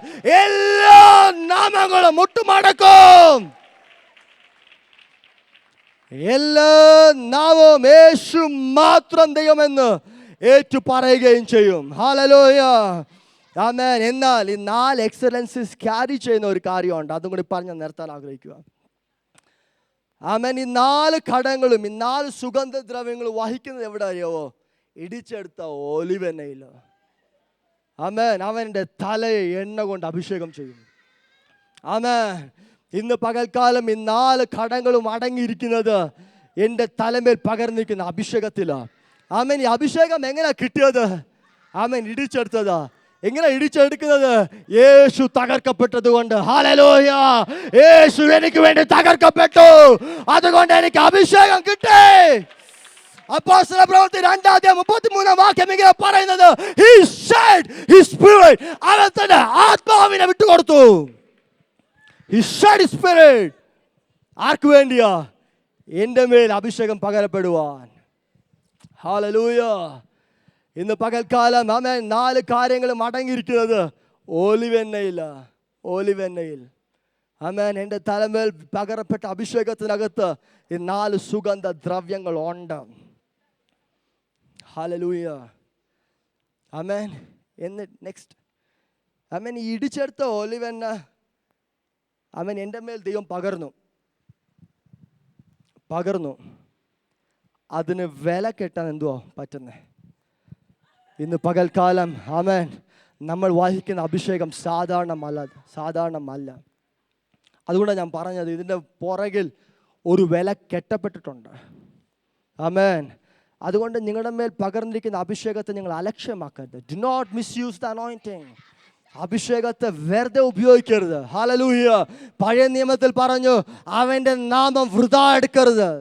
എല്ലാ നാമങ്ങളും മുട്ടുമടക്കും. എല്ലാ നാമവും യേശു മാത്രം ദൈവമെന്ന് ഏറ്റു പറയുകയും ചെയ്യും. ഹല്ലേലൂയ. ആമേൻ. എന്നാൽ ഈ 4 എക്സലൻസസ് ക്യാരി ചെയ്യുന്ന ഒരു കാര്യമുണ്ട്, അതും കൂടി പറഞ്ഞ് നിർത്താൻ ആഗ്രഹിക്കുക. ആമേൻ. ഈ 4 ഘടകങ്ങളും ഈ 4 സുഗന്ധദ്രവ്യങ്ങളും വഹിക്കുന്നത് എവിടെ അറിയാവോ? ഇടിച്ചെടുത്ത ഒലിവ് എണ്ണയിൽ. ആമേൻ. അവൻ്റെ തലയെ എണ്ണ കൊണ്ട് അഭിഷേകം ചെയ്യും. ആമേൻ. ഇന്ന് പകൽക്കാലം ഈ 4 ഘടകങ്ങളും അടങ്ങിയിരിക്കുന്നത് എൻ്റെ തലമേൽ പകർന്നിരിക്കുന്ന അഭിഷേകത്തിലാണ്. ആമേൻ. ഈ അഭിഷേകം എങ്ങനെ കിട്ടിയത്? ആമേൻ. ഇടിച്ചെടുത്തതാ. എങ്ങനെ ഇടിച്ചെടുക്കുന്നത്? യേശു തകർക്കപ്പെട്ടത് കൊണ്ട്. ഹല്ലേലൂയ. യേശു എനിക്ക് വേണ്ടി തകർക്കപ്പെട്ടു, അതുകൊണ്ട് എനിക്ക് അഭിഷേകം കിട്ടി. അപ്പോസ്തല പ്രവൃത്തി 2:33 വാക്യം ഇങ്ങനെ പറയുന്നത്, he shed his spirit, അവൻ തന്റെ ആത്മാവിനെ വിട്ടുകൊടുത്തു. he shed his spirit. ആർക്ക് വേണ്ടിയാ? എൻ്റെ മേൽ അഭിഷേകം പകരപ്പെടുവാൻ. ഹല്ലേലൂയ. ഇന്ന് പകൽക്കാലം ആമേൻ 4 കാര്യങ്ങളും അടങ്ങിയിരിക്കുന്നത് ഒലിവെണ്ണയിൽ. ഒലിവെണ്ണയിൽ. ആമേൻ. എൻ്റെ തലമേൽ പകരപ്പെട്ട അഭിഷേകത്തിനകത്ത് ഈ 4 സുഗന്ധ ദ്രവ്യങ്ങൾ ഉണ്ട്. ഹല്ലേലൂയ. ആമേൻ. എന്നിട്ട് നെക്സ്റ്റ് ആമേൻ, ഈ ഇടിച്ചെടുത്ത ഒലിവെണ്ണ ആമേൻ എൻ്റെ മേൽ ദൈവം പകർന്നു. അതിന് വില കെട്ടാൻ എന്തുവാ പറ്റുന്നേ? ഇന്ന് പകൽക്കാലം ആമേൻ നമ്മൾ വഹിക്കുന്ന അഭിഷേകം സാധാരണമല്ല. അതുകൊണ്ടാണ് ഞാൻ പറഞ്ഞത്, ഇതിൻ്റെ പുറകിൽ ഒരു വില കെട്ടപ്പെട്ടിട്ടുണ്ട്. ആമേൻ. അതുകൊണ്ട് നിങ്ങളുടെ മേൽ പകർന്നിരിക്കുന്ന അഭിഷേകത്തെ നിങ്ങൾ അലക്ഷ്യമാക്കരുത്. Do not misuse the anointing. അഭിഷേകത്തെ വെറുതെ ഉപയോഗിക്കരുത്. ഹല്ലേലൂയ. പഴയ നിയമത്തിൽ പറഞ്ഞു, അവൻ്റെ നാമം വൃഥാ എടുക്കരുത്.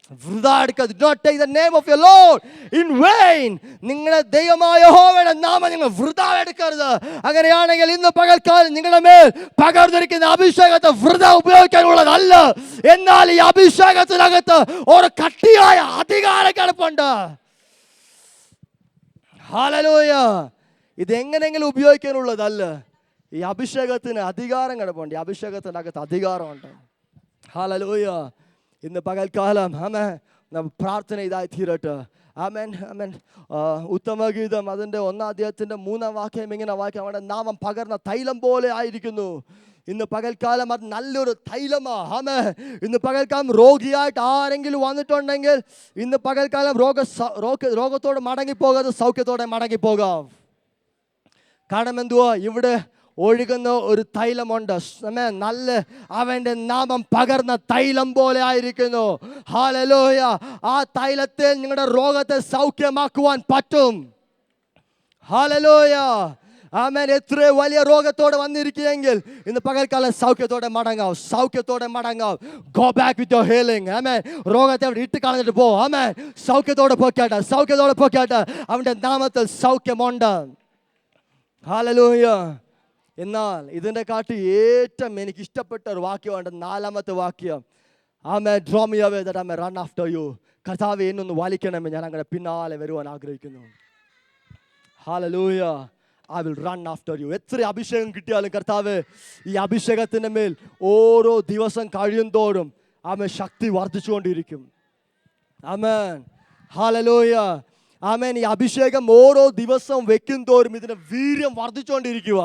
Do not take the name of your Lord in vain. നിങ്ങളുടെ ദൈവമായ യഹോവയുടെ നാമം നിങ്ങൾ വൃഥാ എടുക്കരുത്. അങ്ങനെയാണെങ്കിൽ ഇന്ന് പകൽക്കാലം നിങ്ങളുടെ മേൽ പകർന്നിരിക്കുന്ന അഭിഷേകത്തെ വൃഥാ ഉപയോഗിക്കാനുള്ളതല്ല. എന്നാൽ ഈ അഭിഷേകത്തിനകത്ത് ഒരു കട്ടിയായ അധികാരം കിടപ്പുണ്ട്. ഹല്ലേലൂയ. ഇത് എങ്ങനെയെങ്കിലും ഉപയോഗിക്കാനുള്ളതല്ല. ഈ അഭിഷേകത്തിന് അധികാരം കിടപ്പുണ്ട്. ഈ അഭിഷേകത്തിനകത്ത് അധികാരമുണ്ട്. ഹല്ലേലൂയ. ഇന്ന് പകൽക്കാലം ആമേൻ പ്രാർത്ഥന ഇതായി തീരട്ടെ. ആമേൻ. ആമേൻ. ഉത്തമഗീതം അതിൻ്റെ 1-ാം അധ്യായത്തിൻ്റെ 3-ാം വാക്യം ഇങ്ങനെ വാക്യം, അവൻ്റെ നാമം പകർന്ന തൈലം പോലെ ആയിരിക്കുന്നു. ഇന്ന് പകൽക്കാലം അത് നല്ലൊരു തൈലമാ. ആമേൻ. ഇന്ന് പകൽക്കാലം രോഗിയായിട്ട് ആരെങ്കിലും വന്നിട്ടുണ്ടെങ്കിൽ ഇന്ന് പകൽക്കാലം രോഗത്തോടെ മടങ്ങിപ്പോകാതെ സൗഖ്യത്തോടെ മടങ്ങിപ്പോകാം. കാരണം എന്തുവാ? ഇവിടെ ഒഴുകുന്ന ഒരു തൈലമുണ്ട്. നല്ല അവൻ്റെ നാമം പകർന്ന തൈലം പോലെ ആയിരിക്കുന്നു. ഹല്ലേലൂയ. ആ തൈലത്തിൽ നിങ്ങളുടെ രോഗത്തെ സൗഖ്യമാക്കുവാൻ പറ്റും. ഹല്ലേലൂയ. ആമേൻ. എത്ര വലിയ രോഗത്തോടെ വന്നിരിക്കുകയെങ്കിൽ ഇന്ന് പകൽക്കാലം സൗഖ്യത്തോടെ മടങ്ങാം. Go back with your healing. ആമേൻ. രോഗത്തെ അവിടെ ഇട്ട് കളഞ്ഞിട്ട് പോ. ആമേൻ. സൗഖ്യത്തോടെ പോക്കട്ടെ. അവൻ്റെ നാമത്തിൽ സൗഖ്യമുണ്ട്. ഹല്ലേലൂയ. എന്നാൽ ഇതിൻ്റെ കാട്ടി ഏറ്റവും എനിക്ക് ഇഷ്ടപ്പെട്ട ഒരു വാക്യമുണ്ട്, 4-ാമത്തെ വാക്യം. ആമേൻ. Draw me away that I may run after you. കർത്താവേ, എന്നൊന്ന് വലിക്കണമേ, ഞാൻ അങ്ങനെ പിന്നാലെ വരുവാൻ ആഗ്രഹിക്കുന്നു. ഹല്ലേലൂയ. I will run after you. എത്ര അഭിഷേകം കിട്ടിയാലും കർത്താവേ, ഈ അഭിഷേകത്തിൻ്റെ മേൽ ഓരോ ദിവസം കഴിയും തോറും ആമേൻ ശക്തി വർദ്ധിച്ചുകൊണ്ടിരിക്കും. ആമേൻ. ഹല്ലേലൂയ. ആമേൻ. ഈ അഭിഷേകം ഓരോ ദിവസവും വെക്കും തോറും ഇതിൻ്റെ വീര്യം വർദ്ധിച്ചുകൊണ്ടിരിക്കുക.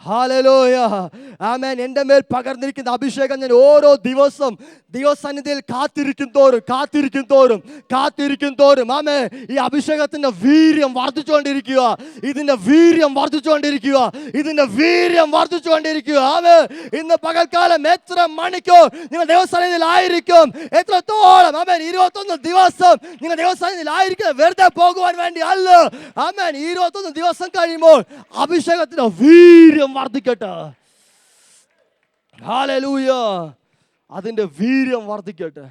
ഹല്ലേലൂയ. ആമേൻ. എൻ്റെ മേൽ പകർന്നിരിക്കുന്ന അഭിഷേകം ഞാൻ ഓരോ ദിവസം ദൈവസന്നിധിയിൽ കാത്തിരിക്കും തോറും ആമേൻ ഈ അഭിഷേകത്തിൻ്റെ വീര്യം വർദ്ധിച്ചുകൊണ്ടിരിക്കുക. ഇതിൻ്റെ വീര്യം വർദ്ധിച്ചുകൊണ്ടിരിക്കുക. ആമേൻ. ഇന്ന് പകൽക്കാലം എത്ര മണിക്കൂർ നിങ്ങൾ ദൈവസന്നിധിയിൽ ആയിരിക്കും? എത്രത്തോളം? ആമേൻ. 21 ദിവസം നിങ്ങൾ ദൈവസന്നിധിയിൽ ആയിരിക്കും. വെറുതെ പോകുവാൻ വേണ്ടി അല്ല. ആമേൻ. 21 ദിവസം കഴിയുമ്പോൾ അഭിഷേകത്തിൻ്റെ വീര്യം വർദ്ധിക്കട്ടെ. ഹല്ലേലൂയ. അതിൻ്റെ വീര്യം വർദ്ധിക്കട്ടെ.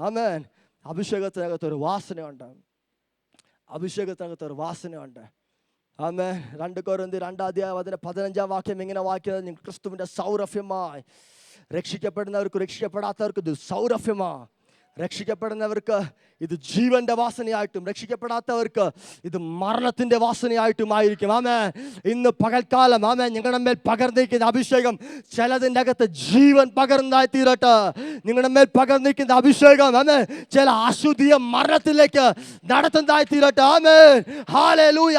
ആമേൻ. അഭിഷേകത്തിനകത്ത് ഒരു വാസനയുണ്ട്. ആമേൻ. 2 കൊരിന്ത്യർ 2-ാം അധ്യായം അതിൻ്റെ 15-ാം വാക്യം ഇങ്ങനെ വായിക്കുന്നത്, നിങ്ങൾ ക്രിസ്തുവിൻ്റെ സൗരഭ്യമായി രക്ഷിക്കപ്പെടുന്നവർക്ക് രക്ഷിക്കപ്പെടാത്തവർക്ക് ഇത് സൗരഭ്യമാ. രക്ഷിക്കപ്പെടുന്നവർക്ക് ഇത് ജീവന്റെ വാസനയായിട്ടും രക്ഷിക്കപ്പെടാത്തവർക്ക് ഇത് മരണത്തിന്റെ വാസനയായിട്ടുമായിരിക്കും. ആമേൻ. ഇന്ന് പകൽക്കാലം ആമേൻ നിങ്ങളുടെ മേൽ പകർന്നിരിക്കുന്ന അഭിഷേകം ചിലതിൻ്റെ അകത്ത് ജീവൻ പകർന്നായി തീരട്ടെ. നിങ്ങളുടെ മേൽ പകർന്നിരിക്കുന്ന അഭിഷേകം ആമേൻ ചില അശുദ്ധിയെ മരണത്തിലേക്ക് നടത്തുന്നതായി തീരട്ടെ. ആമേൻ. ഹല്ലേലൂയ.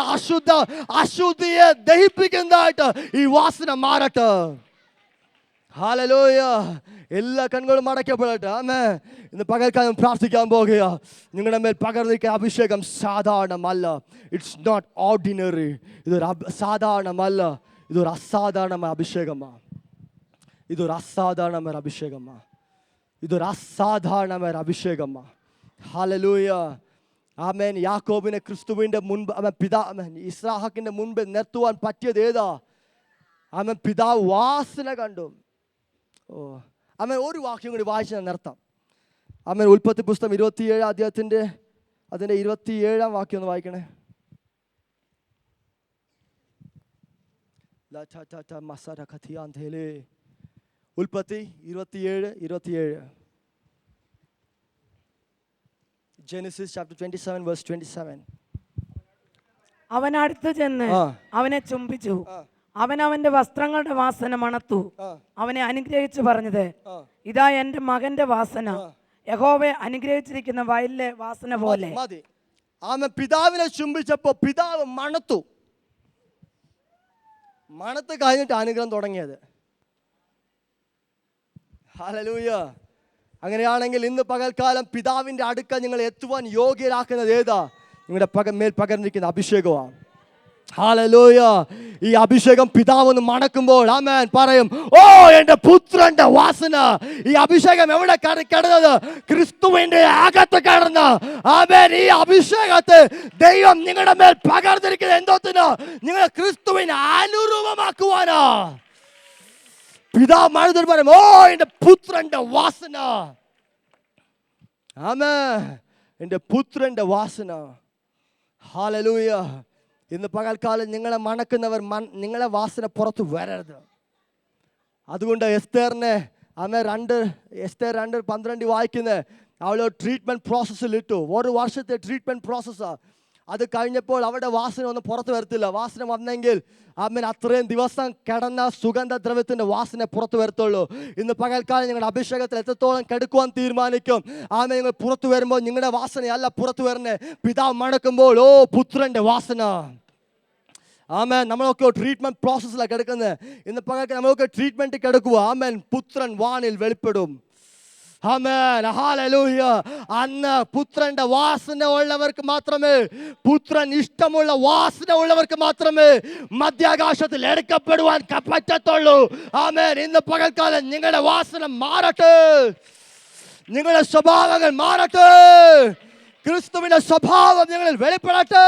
അശുദ്ധിയെ ദഹിപ്പിക്കുന്നതായിട്ട് ഈ വാസന മാറട്ടെ. ഹല്ലേലൂയ. എല്ലാ കണ്ണുകളും അടയ്ക്കപ്പെടട്ടെ. ആമേൻ. ഇന്ന് പകൽക്കാലം പ്രാർത്ഥിക്കാൻ പോകുക. നിങ്ങളുടെ മേൽ പകർന്നിരിക്കുന്ന അഭിഷേകം സാധാരണമല്ല. It's not ordinary. ഇതൊരു സാധാരണമല്ല, ഇതൊരു അസാധാരണമായ അഭിഷേകമാണ്. ഇതൊരു അസാധാരണമായ അഭിഷേകമാണ്. ഇതൊരു അസാധാരണമായ അഭിഷേകമാണ്. ഹല്ലേലൂയ. ആമേൻ. യാക്കോബിനെ ക്രിസ്തുവിൻ്റെ മുൻപ് ഇസ്ഹാക്കിൻ്റെ മുൻപ് നിർത്തുവാൻ പറ്റിയത് ഏതാ? ആമേൻ. പിതാവ് വാസന കണ്ടു. ആമേൻ. ഒരു വാക്യം കൂടി വായിച്ച് ഞാൻ നിർത്താം. ആമേൻ. ഉൽപ്പത്തി പുസ്തകം 27 അധ്യായത്തിൻ്റെ അതിൻ്റെ 27 വാക്യം ഒന്ന് വായിക്കണേ. ഉൽപ്പത്തി 27. Genesis chapter 27 verse 27. അവൻ അടുത്ത് ചെന്ന് അവനെ ചുംബിച്ചു. അവൻ അവന്റെ വസ്ത്രങ്ങളുടെ വാസന മണത്തു. അവനെ അനുഗ്രഹിച്ചു പറഞ്ഞത്, ഇതാ എന്റെ മകന്റെ വാസന, യഹോവയെ അനുഗ്രഹിച്ചിരിക്കുന്ന വയലിലെ വാസന പോലെ. ആമേൻ. പിതാവിനെ ചുംബിച്ചപ്പോ പിതാവ് മണത്തു. മണത്ത് കഴിഞ്ഞിട്ട് അനുഗ്രഹം തുടങ്ങിയത്. ഹല്ലേലൂയ. അങ്ങനെയാണെങ്കിൽ ഇന്ന് പകൽക്കാലം പിതാവിന്റെ അടുക്കൽ നിങ്ങൾ എത്തുവാൻ യോഗ്യരാക്കുന്നത് ഏതാ? നിങ്ങളുടെ മേൽ പകർന്നിരിക്കുന്ന അഭിഷേകമാണ്. ഹല്ലേലൂയ. ഈ അഭിഷേകം പിതാവെന്ന് മണക്കുമ്പോൾ ആമേൻ പറയും, ഓ എൻ്റെ പുത്രന്റെ വാസന. ഈ അഭിഷേകം എവിടെ കിടന്നത്? ക്രിസ്തുവിന്റെ അകത്ത് കിടന്ന്. ആമേൻ. ഈ അഭിഷേകത്തെ ദൈവം നിങ്ങളുടെ മേൽ പകർന്നിരിക്കുന്നത് എന്തോത്തിന്? നിങ്ങളെ ക്രിസ്തുവിനെ അനുരൂപമാക്കുവാനാ. പിതാവ് മണത്തിൽ പറയും, ഓ എൻ്റെ പുത്രന്റെ വാസന. ആമേൻ. എൻ്റെ പുത്രന്റെ വാസന. ഹല്ലേലൂയ. ഇന്ന് പകൽക്കാലം നിങ്ങളെ മണക്കുന്നവർ നിങ്ങളെ വാസന പുറത്ത് വരരുത്. അതുകൊണ്ട് എസ്തേറിനെ എസ്തേർ 2:12 വായിക്കുന്നത്, അവളെ ട്രീറ്റ്മെൻറ്റ് പ്രോസസ്സിൽ ഇട്ടു. 1 വർഷത്തെ ട്രീറ്റ്മെൻറ്റ് പ്രോസസ്സാണ്. അത് കഴിഞ്ഞപ്പോൾ അവിടെ വാസന ഒന്നും പുറത്ത് വരത്തില്ല. വാസന വന്നെങ്കിൽ അത്രയും ദിവസം കിടന്ന സുഗന്ധദ്രവ്യത്തിൻ്റെ വാസന പുറത്ത് വരത്തുള്ളൂ. ഇന്ന് പകൽക്കാലം നിങ്ങളുടെ അഭിഷേകത്തിൽ എത്രത്തോളം കെടുക്കുവാൻ തീരുമാനിക്കും. നിങ്ങൾ പുറത്തു വരുമ്പോൾ നിങ്ങളുടെ വാസനയല്ല പുറത്തു വരുന്നത്. പിതാവ് മണക്കുമ്പോൾ ഓ പുത്രൻ്റെ വാസന. ആമേൻ. നമ്മളൊക്കെ ട്രീറ്റ്മെൻറ്റ് പ്രോസസ്സിലാണ് കിടക്കുന്നത്. ഇന്ന് പകൽക്കാലം നമ്മളൊക്കെ ട്രീറ്റ്മെൻറ്റ് കിടക്കുക. ആമേൻ. പുത്രൻ വാനിൽ വെളിപ്പെടും. ആമേൻ. ഹല്ലേലൂയ. അന്ന് പുത്രന്റെ വാസന ഉള്ളവർക്ക് മാത്രമേ, പുത്രൻ ഇഷ്ടമുള്ള വാസന ഉള്ളവർക്ക് മാത്രമേ മധ്യാകാശത്തിൽ എടുക്കപ്പെടുവാൻ പറ്റത്തുള്ളൂ. ആമേൻ. ഇന്ന് പകൽക്കാലം നിങ്ങളുടെ വാസന മാറട്ടെ. നിങ്ങളുടെ സ്വഭാവങ്ങൾ മാറട്ടെ. ക്രിസ്തുവിന്റെ സ്വഭാവം നിങ്ങളിൽ വെളിപ്പെടട്ടെ.